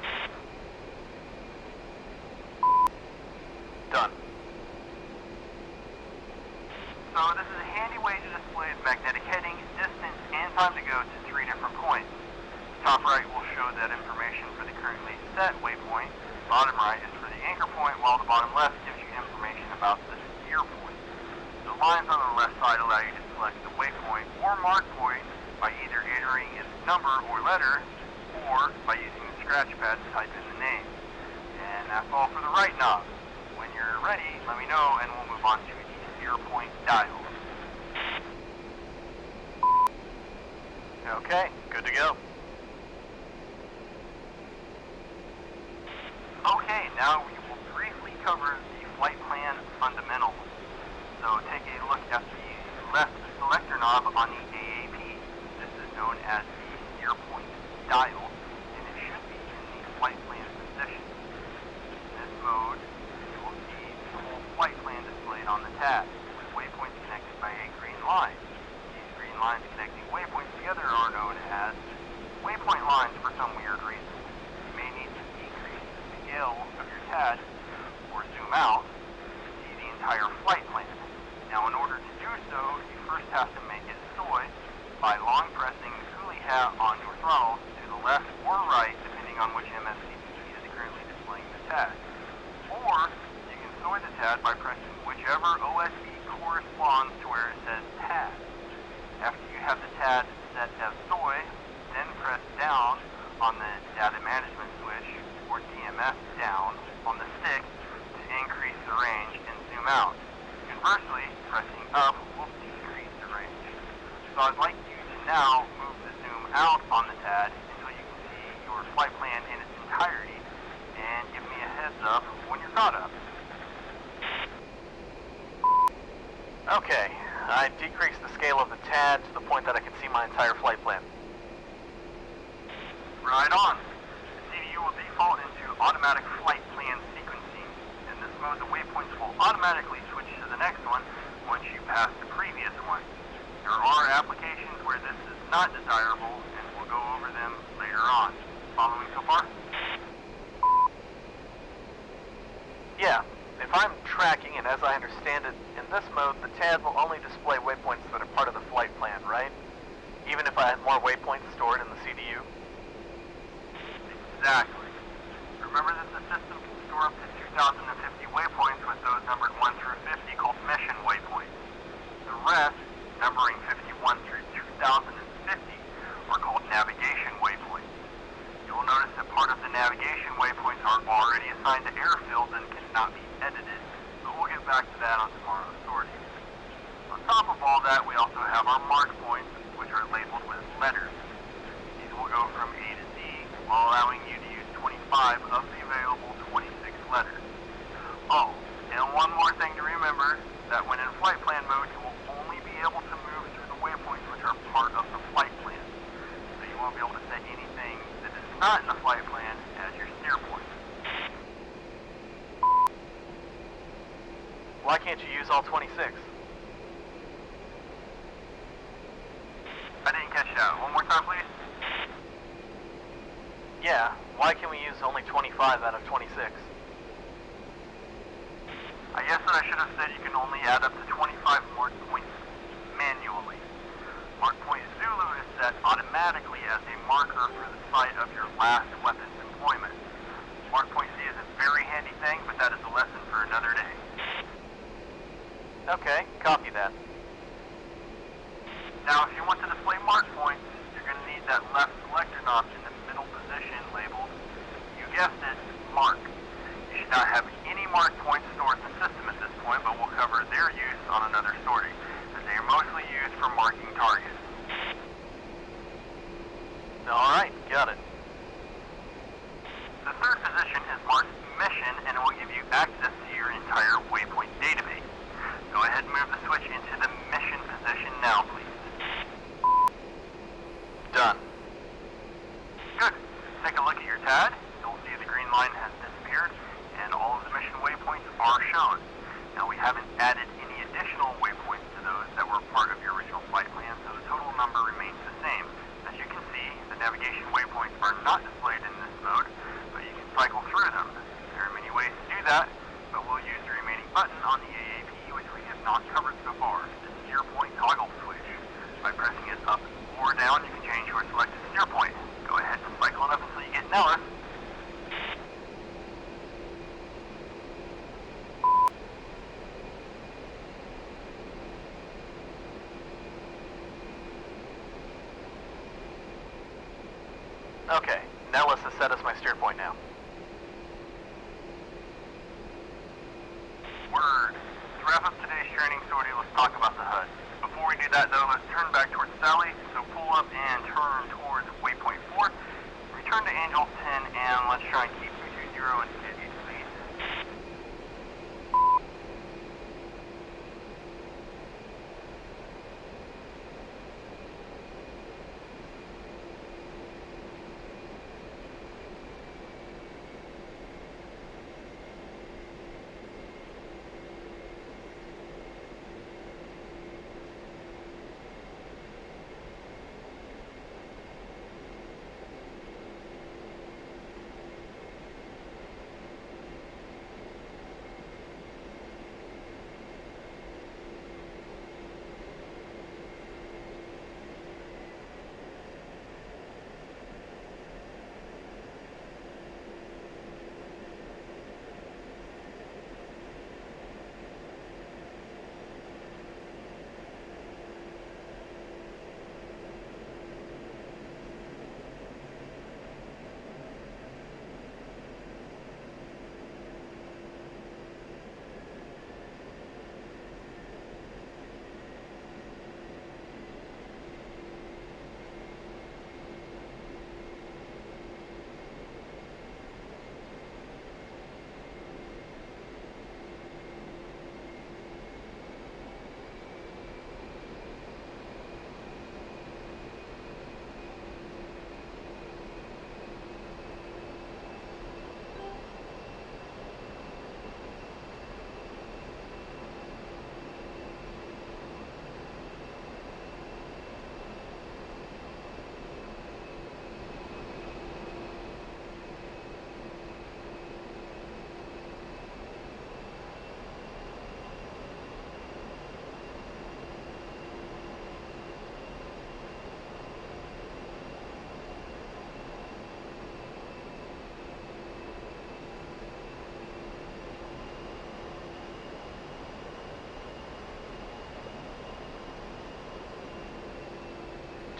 Done. So this is a handy way to display the magnetic heading, distance, and time to go to 3 different points. Top right will show that information for the currently set waypoint. Bottom right is for the anchor point, while the bottom left gives you information about the steer point. The lines on the left side allow you to select the waypoint or mark point by either entering its number or letter, or by using the scratch pad to type in the name. And that's all for the right knob. When you're ready, let me know and we'll move on to the steer point dial. Okay, good to go. Okay, now we will briefly cover the flight plan fundamentals. So take a look at the left selector knob on the AAP. This is known as the steer point dial, and it should be in the flight plan position. In this mode, you will see the whole flight plan displayed on the tab, with waypoints connected by a green line. These green lines connecting waypoints together are known as waypoint lines for some weird reason. You may need to decrease the scale of your TAD or zoom out to see the entire flight plan. Now in order to do so, you first have to make it soy by long pressing the coolie hat on your throttle to the left or right depending on which MFCP is currently displaying the TAD. Or you can soy the TAD by pressing whichever OSB corresponds to where it says TAD. After you have the TAD set as soy, then press down on the data management switch, or DMS down, on the stick to increase the range and zoom out. Conversely, pressing up will decrease the range. So I'd like you to now move the zoom out on the TAD until you can see your flight plan in its entirety, and give me a heads up when you're caught up. Okay, I decreased the scale of the TAD to the point that I can see my entire flight plan. Right on. The CDU will default into automatic flight plan sequencing. In this mode, the waypoints will automatically switch to the next one once you pass the previous one. There are applications where this is not desirable, and we'll go over them later on. Following so far? Yeah, if I'm tracking, and as I understand it, in this mode, the TAD will only display waypoints that are part of the flight plan, right? Even if I had more waypoints stored in the CDU? Exactly. Remember that the system can store up to 2,050 waypoints, with those numbered 1 through 50 called mission waypoints. The rest, numbering 51 through 2,050, are called navigation waypoints. You will notice that part of the navigation waypoints are already assigned to airfields and cannot be edited, but we'll get back to that on tomorrow's sortie. On top of all that, we also have our mark points, which are labeled with letters. These will go from A to Z, while allowing you to use 25 of the available 26 letters. Oh, and one more thing to remember, that when in flight plan mode, you will only be able to move through the waypoints which are part of the flight plan. So you won't be able to set anything that is not in the flight plan as your steer point. Why can't you use all 26? I didn't catch that. One more time, please. Yeah, why can we use only 25 out of 26? I guess that I should have said you can only add up to 25 mark points manually. Mark point Zulu is set automatically as a marker for the site of your last weapons employment. Mark point Z is a very handy thing, but that is a lesson for another day. Okay, copy that. Now, if you want to display mark points, you're going to need that left selector knob in the middle position labeled, you guessed it, mark. You should not have any mark points stored in the system at this point, but we'll cover their use on another sortie, as they are mostly used for marking targets. Alright, got it. The third position is marked mission, and it will give you access to your entire waypoint database. Go ahead and move the switch into the mission position now, please. Done. that, but we'll use the remaining button on the AAP, which we have not covered so far, the steer point toggle switch. By pressing it up or down, you can change your selected steer point. Go ahead and cycle it up until you get Nellis. Okay, Nellis has set as my steer point now. Word. To wrap up today's training, Sortie, let's talk about the HUD. Before we do that, though, let's turn back towards Sally. So pull up and turn towards waypoint 4. Return to Angel 10, and let's try and keep 220 and 50 speed.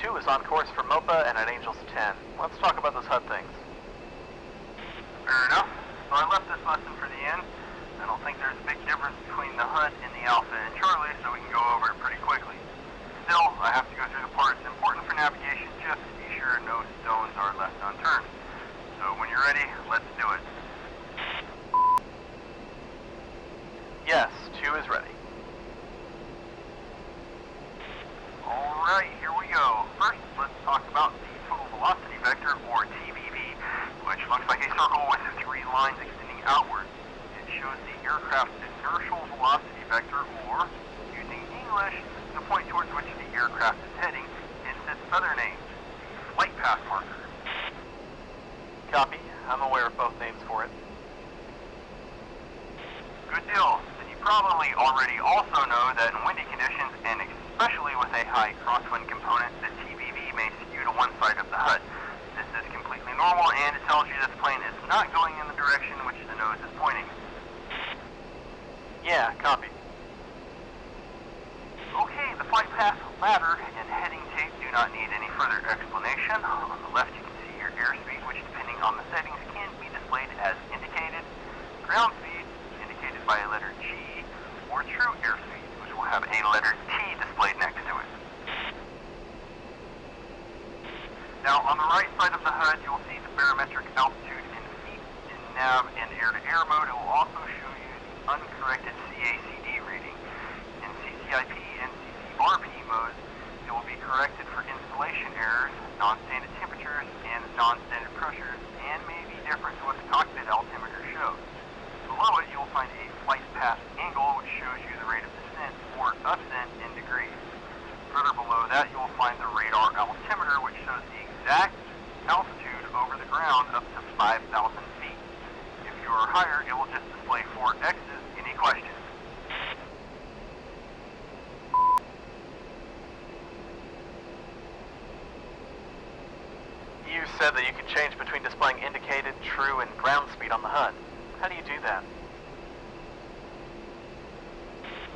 2 is on course for MOPA and at Angels 10. Let's talk about those HUD things. Fair enough. So I left this lesson for the end. I don't think there's a big difference between the HUD and the Alpha and Charlie, so we can go over it pretty quickly. Still, I have to go through the parts important for navigation just to be sure no stones are left unturned. So when you're ready, let's do it. Yes, 2 is ready. Alright, here we go. First, let's talk about the total velocity vector, or TVV, which looks like a circle with 3 lines extending outward. It shows the aircraft's inertial velocity vector, or, using English, the point towards which the aircraft is heading, hence its other name, the flight path marker. Copy. I'm aware of both names for it. Good deal. Then you probably already also know that in windy conditions, and especially with a high crosswind component, the TVV may skew to one side of the HUD. This is completely normal, and it tells you this plane is not going in the direction which the nose is pointing. Yeah, copy. Okay, the flight path ladder and heading tape do not need any further explanation. On the left you can see your airspeed, which depending on the settings can be displayed as indicated, ground speed, indicated by a letter G, or true airspeed, which will have a letter T displayed next to it. Now, on the right side of the HUD, you'll see the barometric altitude in feet. In nav and air-to-air mode, it will also show you the uncorrected CACD reading. In CCIP and CCRP modes, it will be corrected for installation errors, non-standard temperatures, and non-standard pressures, and may be different to what the cockpit altimeter shows. Below it, you'll find a flight path angle, which shows you the rate of descent or ascent in degrees. Further below that, you'll find the radar altimeter, which shows the exact altitude over the ground up to 5,000 feet. If you are higher, it will just display said that you can change between displaying indicated, true, and ground speed on the HUD. How do you do that?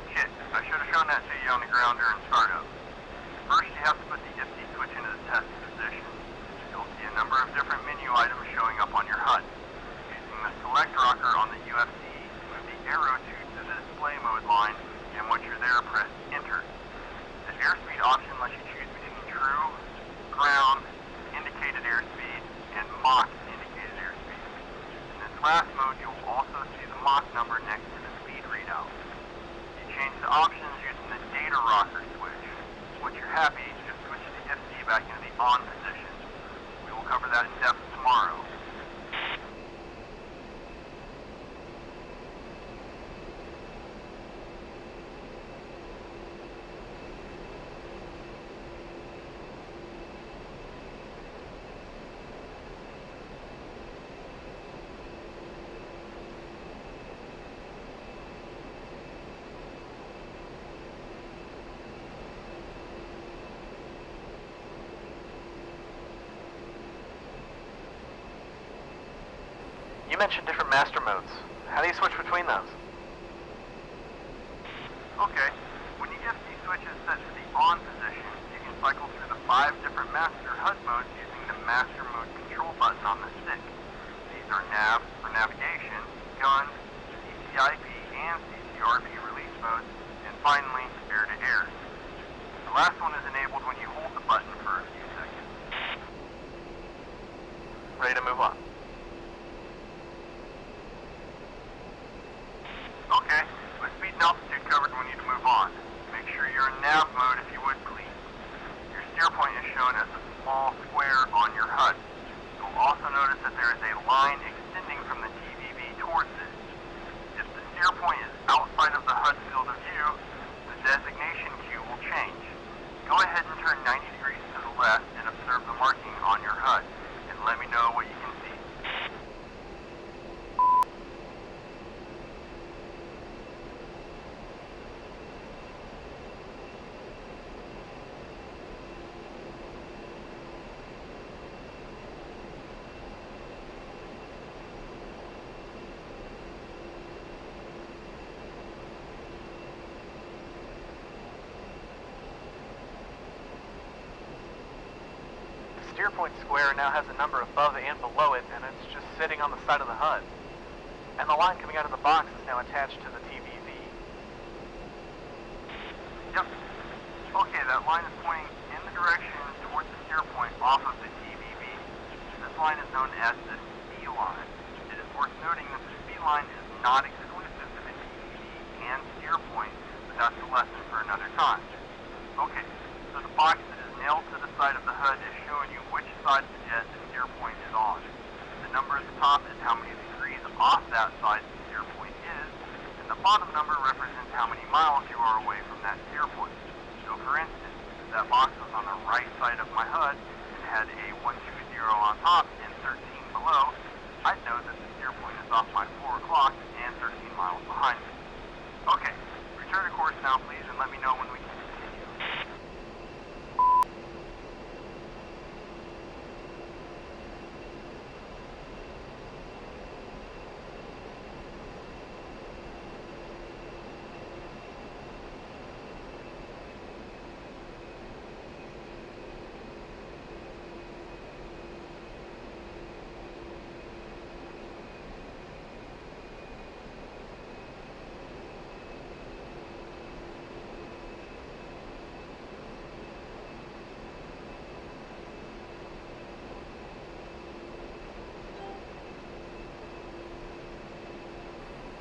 Shit, I should have shown that to you on the ground during startup. First, you have to put the IFC switch into the test position. You'll see a number of different menu items showing up on your HUD. Using the select rocker on the UFC, move the arrow to the display mode line, and once you're there, press enter. The airspeed option lets you choose between true, ground, indicated airspeed, and Mach indicated airspeed. In this last mode, you'll also see the Mach number next to the speed readout. You change the options using the data rocker switch. Once you're happy, just switch the FC back into the on position. We will cover that in depth tomorrow. You mentioned different master modes. How do you switch between those? Okay, when you get these switches set to the on position, you can cycle through the 5 different master HUD modes using the master mode control button on the stick. These are nav for navigation, gun, CCIP, and CCRP release modes, and finally, air-to-air. The last one is enabled when you hold the button for a few seconds. Ready to move on. Okay, with speed and altitude covered, we need to move on. Make sure you're in nav mode if you would, please. Your steer point is shown as a small square on your HUD. You'll also notice that there is a line extending from the TVB towards it. If the steer point is outside of the HUD field of view, the designation cue will change. Go ahead and turn 90 degrees to the left and observe the marking on your HUD, and let me know what you can see. The steer point square now has a number above and below it, and it's just sitting on the side of the HUD. And the line coming out of the box is now attached to the TVV. Yep. Okay, that line is pointing in the direction towards the steer point off of the TVB. This line is known as the C line. It is worth noting that the C line is not exclusive to the TVB and steer point, but that's a lesson for another time. Okay, so the box that is nailed to the side of the HUD is showing you which side of the jet the steer point is on. The number at the top is how many degrees off that side the steer point is, and the bottom number represents how many miles you are away from that steer point. So for instance, if that box was on the right side of my HUD and had a 120 on top and 13 below, I'd know that the steer point is off by 4 o'clock and 13 miles behind me. Okay, return to course now please, and let me know when we can continue.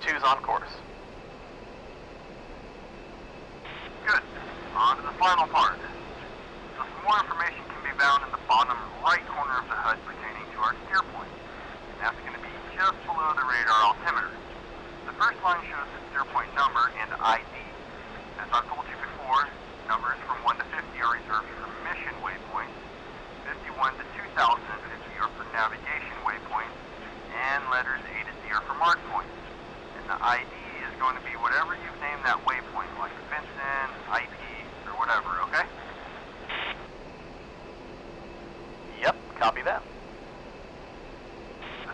Two's on course. Good. On to the final part. So some more information can be found in the bottom right corner of the HUD pertaining to our steer point. And that's going to be just below the radar altimeter. The first line shows the steer point number and ID. As I've told you before, numbers from 1 to 50 are reserved for mission waypoints, 51 to 2050 are for navigation waypoints, and letters A to Z are for mark points. And the ID is going to be whatever you've named that waypoint, like Vincent, IP, or whatever, okay? Yep, copy that.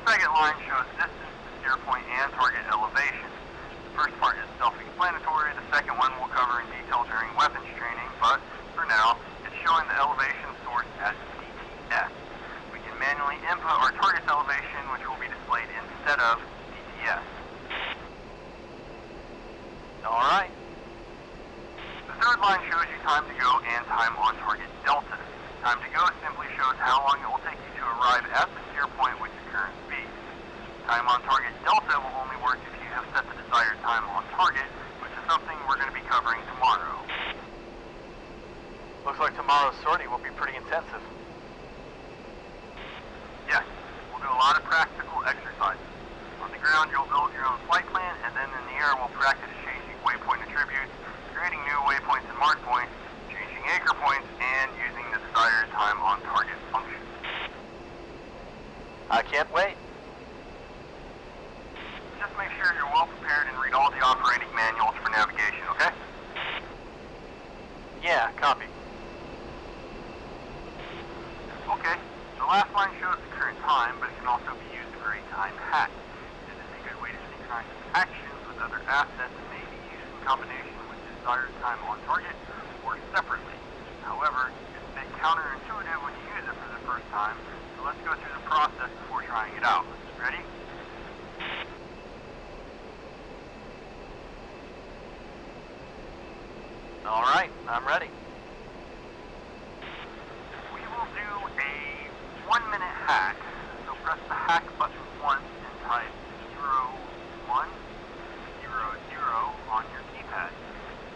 The second line shows distance to steer point and target elevation. The first part is self-explanatory. The second one we'll cover in detail during weapons training, but for now, it's showing the elevation source at DCS. We can manually input our target's elevation, which will be displayed instead of DCS. Alright. The third line shows you time to go and time on target delta. Time to go simply shows how long it will take you to arrive at the steer point with your current speed. Time on target delta will only work if you have set the desired time on target, which is something we're going to be covering tomorrow. Looks like tomorrow's sortie will be pretty intensive. Yes, we'll do a lot of practical exercises. On the ground, you'll build your own flight plan, and then in the air, we'll practice changing waypoint attributes, creating new waypoints and mark points, changing anchor points, and using the desired time on target function. I can't wait. Just make sure you're well prepared and read all the operating manuals for navigation, okay? Yeah, copy. Okay, the last line shows the current time, but it can also be used for a time hack. This is a good way to synchronize actions with other assets and may be used in combination with desired time on target or separately. However, it's a bit counterintuitive when you use it for the first time, so let's go through the process before trying it out. Ready? Alright, I'm ready. We will do a 1-minute hack, so press the hack button once and type 0100 on your keypad.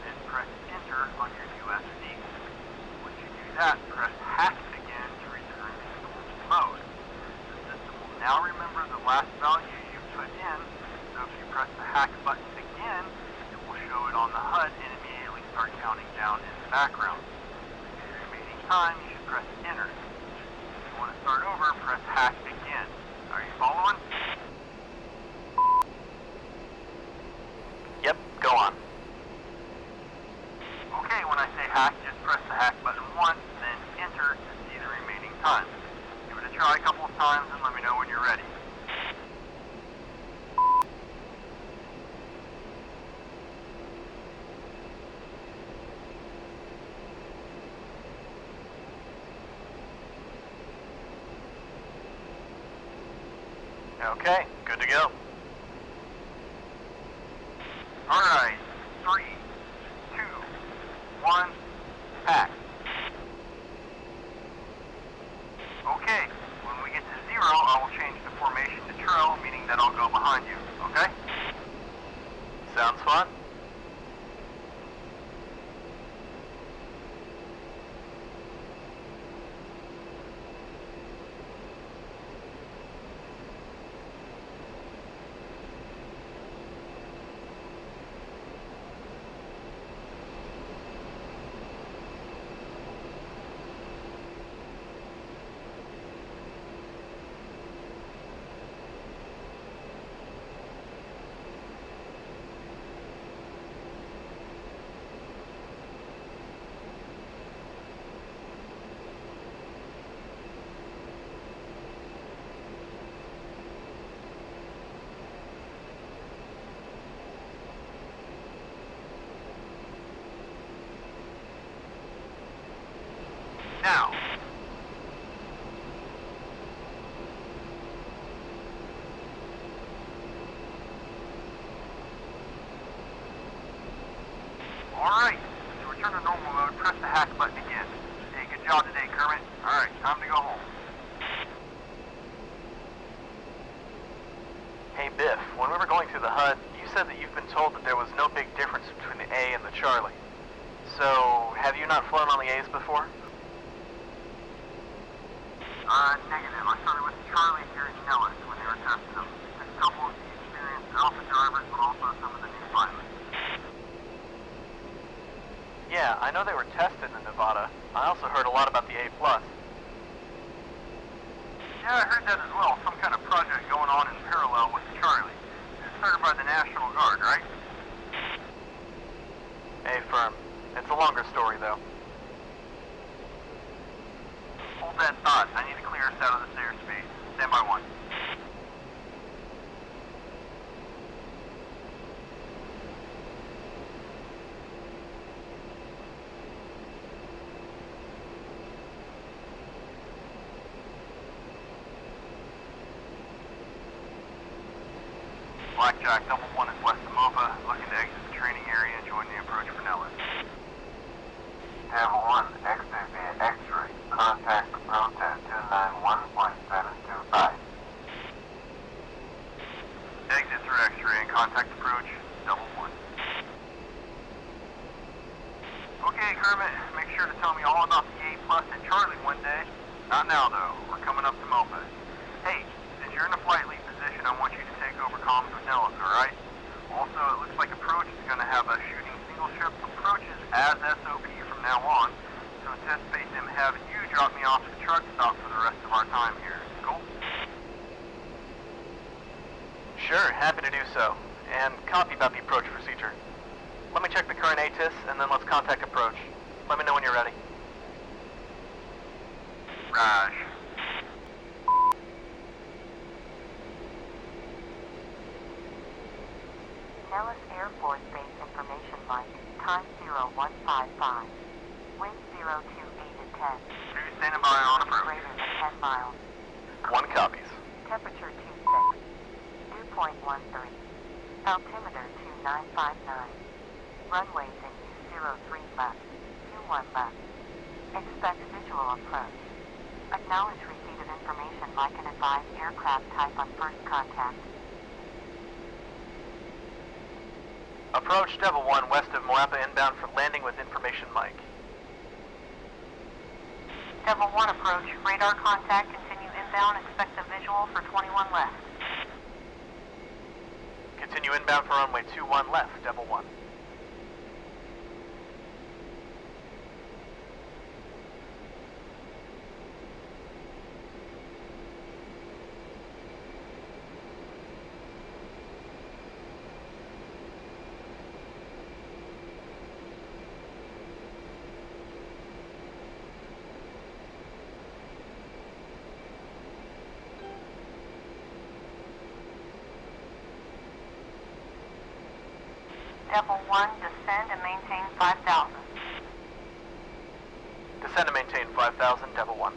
Then press enter on your USB. Once you do that, press hack again to return to normal mode. The system will now remember the last value you put in, so if you press the hack button again, it will show it on the HUD and immediately start counting down in the background. For the remaining time, you should press enter. If you want to start over, press hack again. Are you following? Yep, go on. Okay, when I say hack, just press the hack button once, then enter to see the remaining time. Give it a try a couple of times and let me know when you're ready. Okay, good to go. Alright, 3, 2, 1, hack. Okay, when we get to 0, I will change the formation to trail, meaning that I'll go behind you, okay? Sounds fun. Now, alright, to return to normal mode, press the hack button again. Hey, good job today, Kermit. Alright, time to go home. Hey Biff, when we were going through the HUD, you said that you've been told that there was no big difference between the A and the Charlie. So, have you not flown on the A's before? Negative. I started with Charlie here in Nellis when they were testing them. Took a couple of the experienced Alpha drivers, but also some of the new pilots. Yeah, I know they were tested in Nevada. I also heard a lot about the A+. Yeah, I heard that as well. Some kind of project going on in parallel with Charlie. It's started by the National Guard, right? A firm. It's a longer story, though. Hold that thought. I need to clear us out of this airspace. Stand by one. Blackjack, double one is west of MOPA, looking to exit the training area and join the approach for Nellis. Devil 1, exit via X-ray. Contact approach at 291.725. Exit through X-ray and contact approach, double one. Okay, Kermit, make sure to tell me all about the A+ and Charlie one day. Not now, though. We're coming up to MOPA. Hey, since you're in a flight lead position, I want you to take over comms with Nellis, alright? Also, it looks like approach is going to have us shooting single ship approaches as SOP from now on, so anticipate them having you drop me off at the truck stop for the rest of our time here. Cool? Sure, happy to do so. And copy about the approach procedure. Let me check the current ATIS, and then let's contact approach. Let me know when you're ready. Raj. Nellis Air Force Base information mic, time 0155. Wind 028 at 10. Crew standing by on approach. Greater than 10 miles. One copies. Temperature 26. Dew point 13. Altimeter 2959. Runways in U03 left. 21 left. Expect visual approach. Acknowledge receipt of information like an advised aircraft type on first contact. Approach Devil 1 west of Moapa inbound for landing with information mic. Devil 1 approach. Radar contact. Continue inbound. Expect a visual for 21 left. Continue inbound for runway 21 left, Devil 1. Devil 1, descend and maintain 5,000. Descend and maintain 5,000, Devil 1.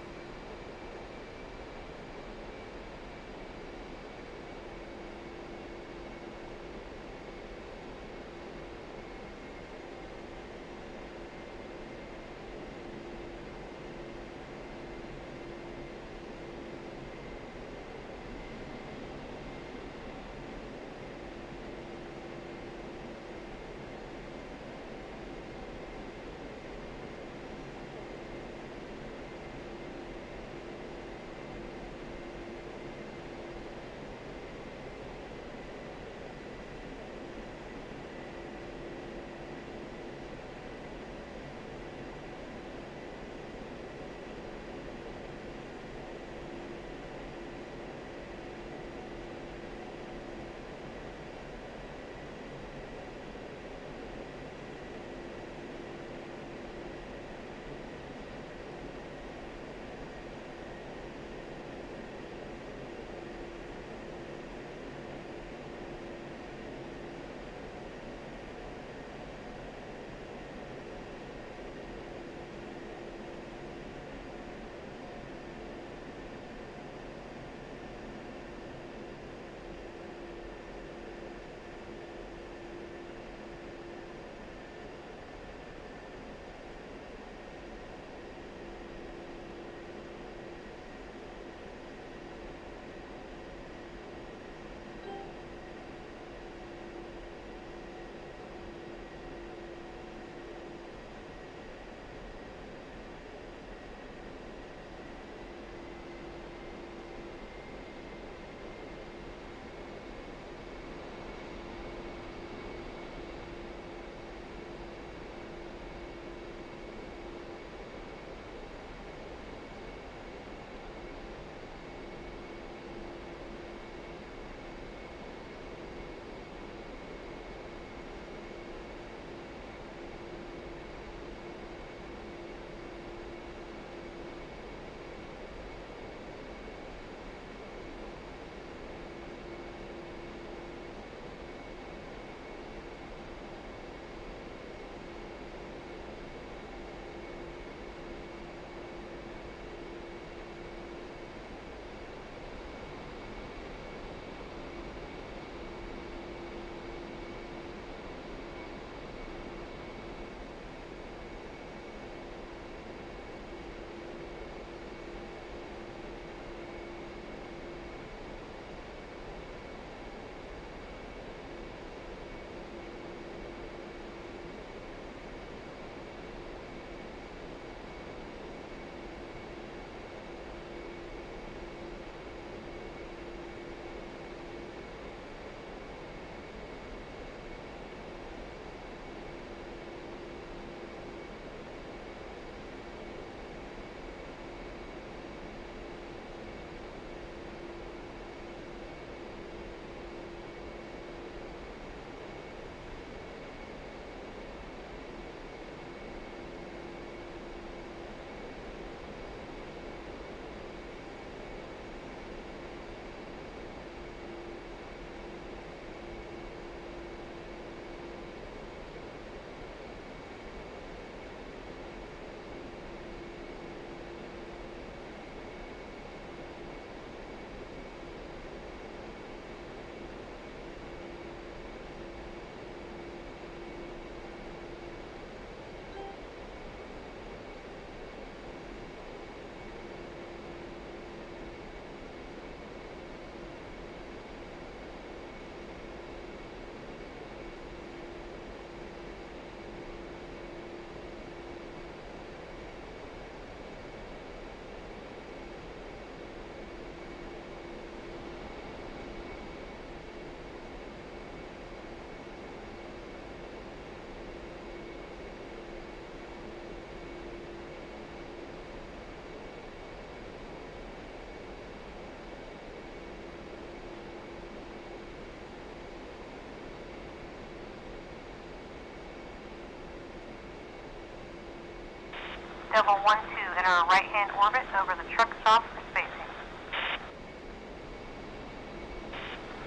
Devil 1-2, enter a right-hand orbit over the truck stop for spacing.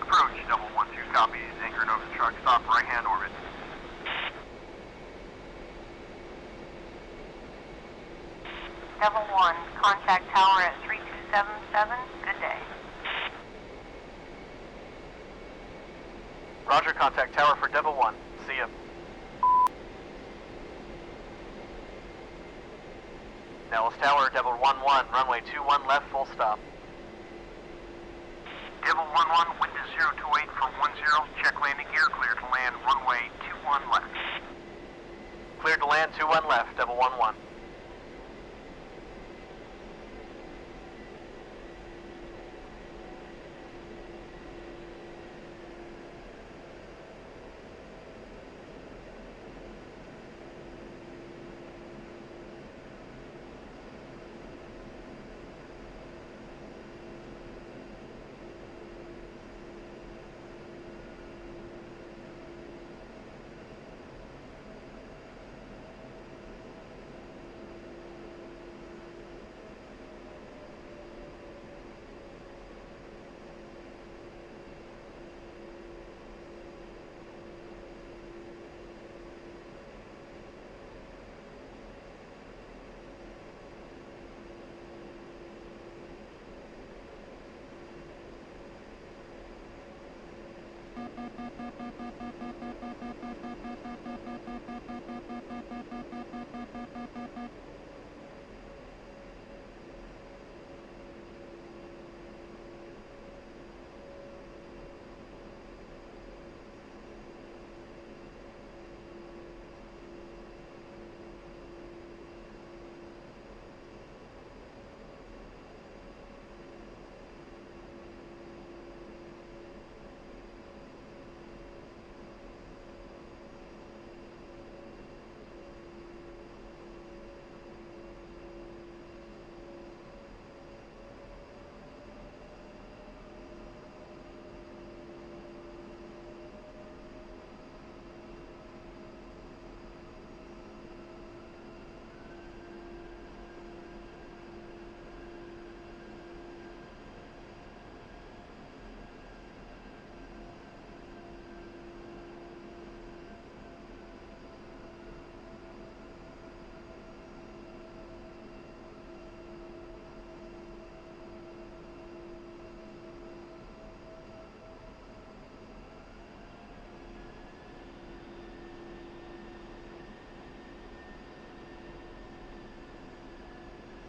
Approach, Devil 1-2 copies, anchored over the truck stop, right-hand orbit. Devil 1, contact tower at 3277, good day. Roger, contact tower for Devil 1. See ya. Nellis Tower, Devil 1-1, runway 21 left, full stop. Devil 1-1, wind is 028 for 10, check landing gear, clear to land, runway 21 left. Cleared to land, 21 left, Devil 1-1.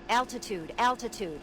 Altitude, altitude.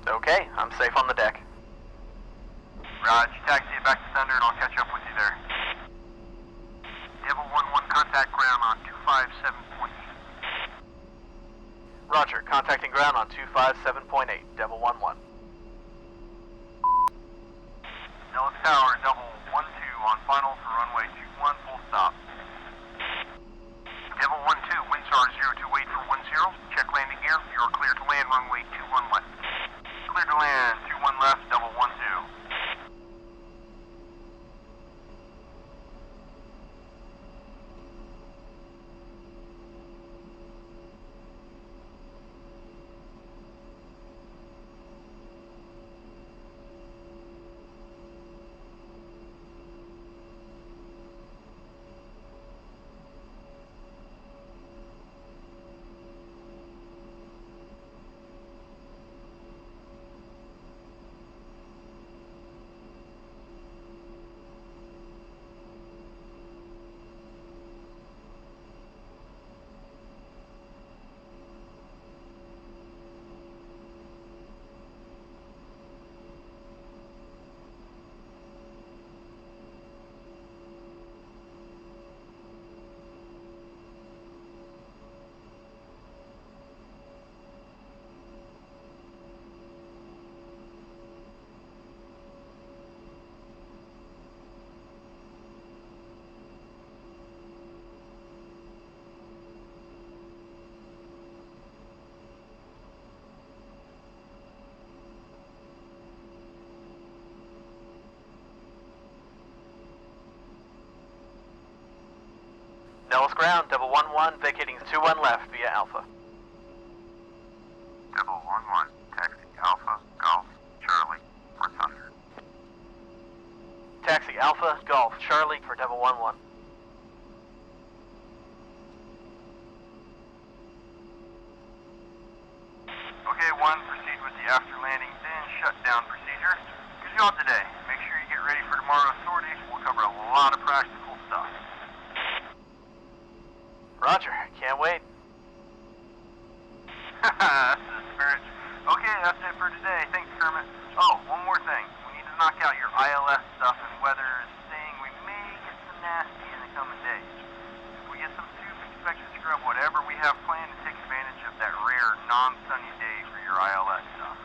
Okay, I'm safe on the deck. Raj, taxi it back to Thunder and I'll catch up with you there. Devil 1-1, contact ground on 257.8. Roger, contacting ground on 257.8, Devil 1-1. Nellis Tower, Devil 1-2 on final for runway 21, full stop. Devil 1-2, wind star 028 for 10, check landing gear, you're clear to land, runway 21 left. Clear to land, 21 left, Devil 1-2. Nellis ground, double 11, vacating 21 left via Alpha. Double 11, taxi Alpha, Golf, Charlie, for Thunder. Taxi Alpha, Golf, Charlie for double 11. Okay, 1, proceed with the after landing, then shutdown procedure. Good job today. Make sure you get ready for tomorrow's sortie. We'll cover a lot of practical stuff. Roger, can't wait. That's the spirit. Okay, that's it for today. Thanks, Kermit. Oh, one more thing. We need to knock out your ILS stuff, and weather is saying we may get some nasty in the coming days. If we get some soup, expect to scrub whatever we have planned and take advantage of that rare, non-sunny day for your ILS stuff.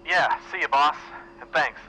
Yeah, see you, boss. And thanks.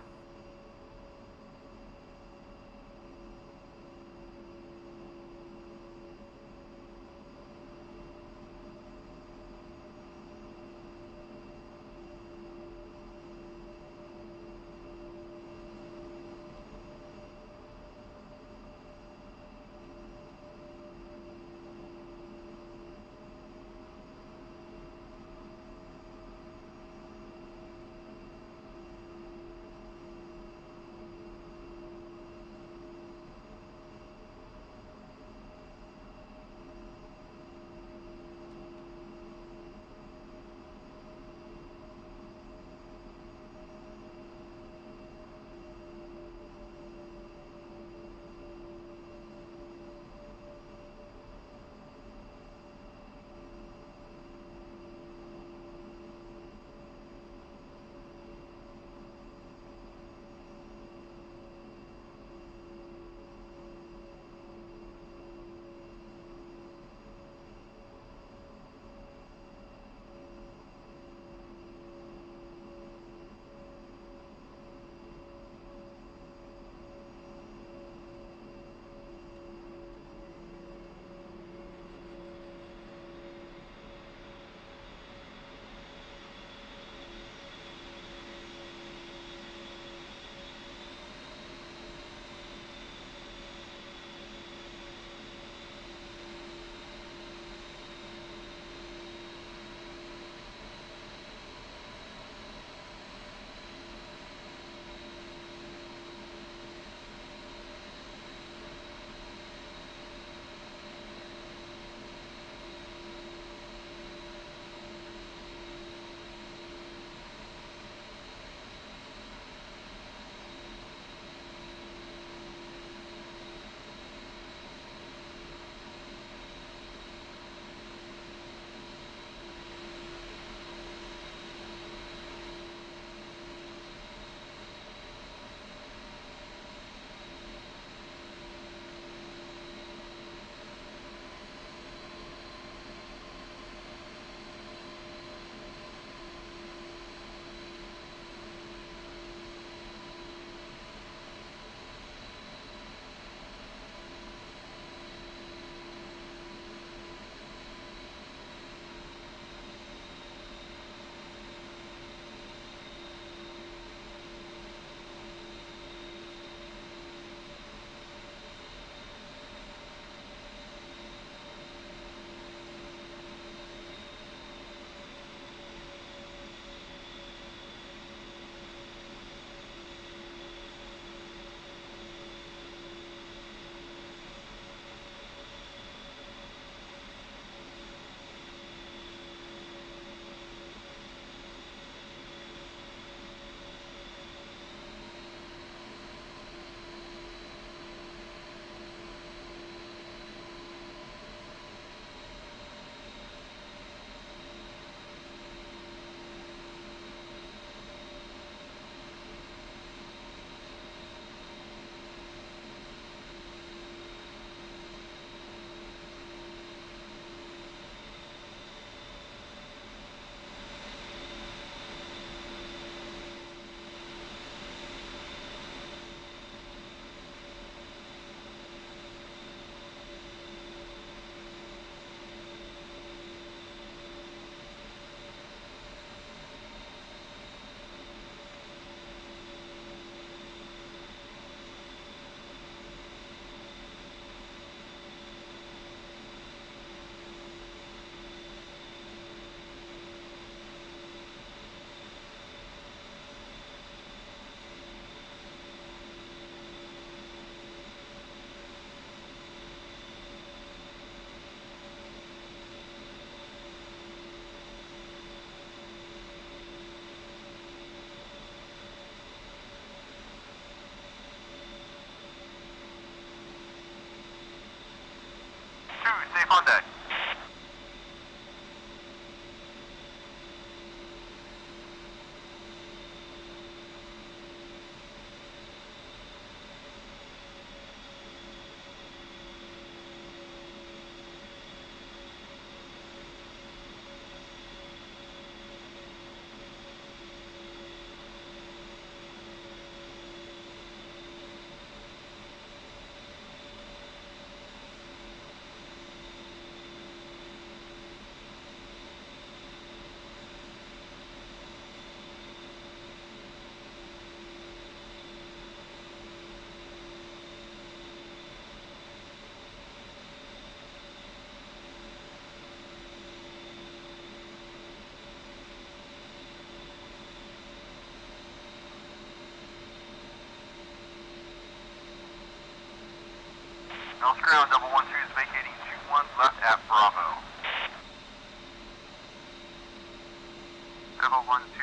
on deck. North ground 112 is vacating 21 left at Bravo. 112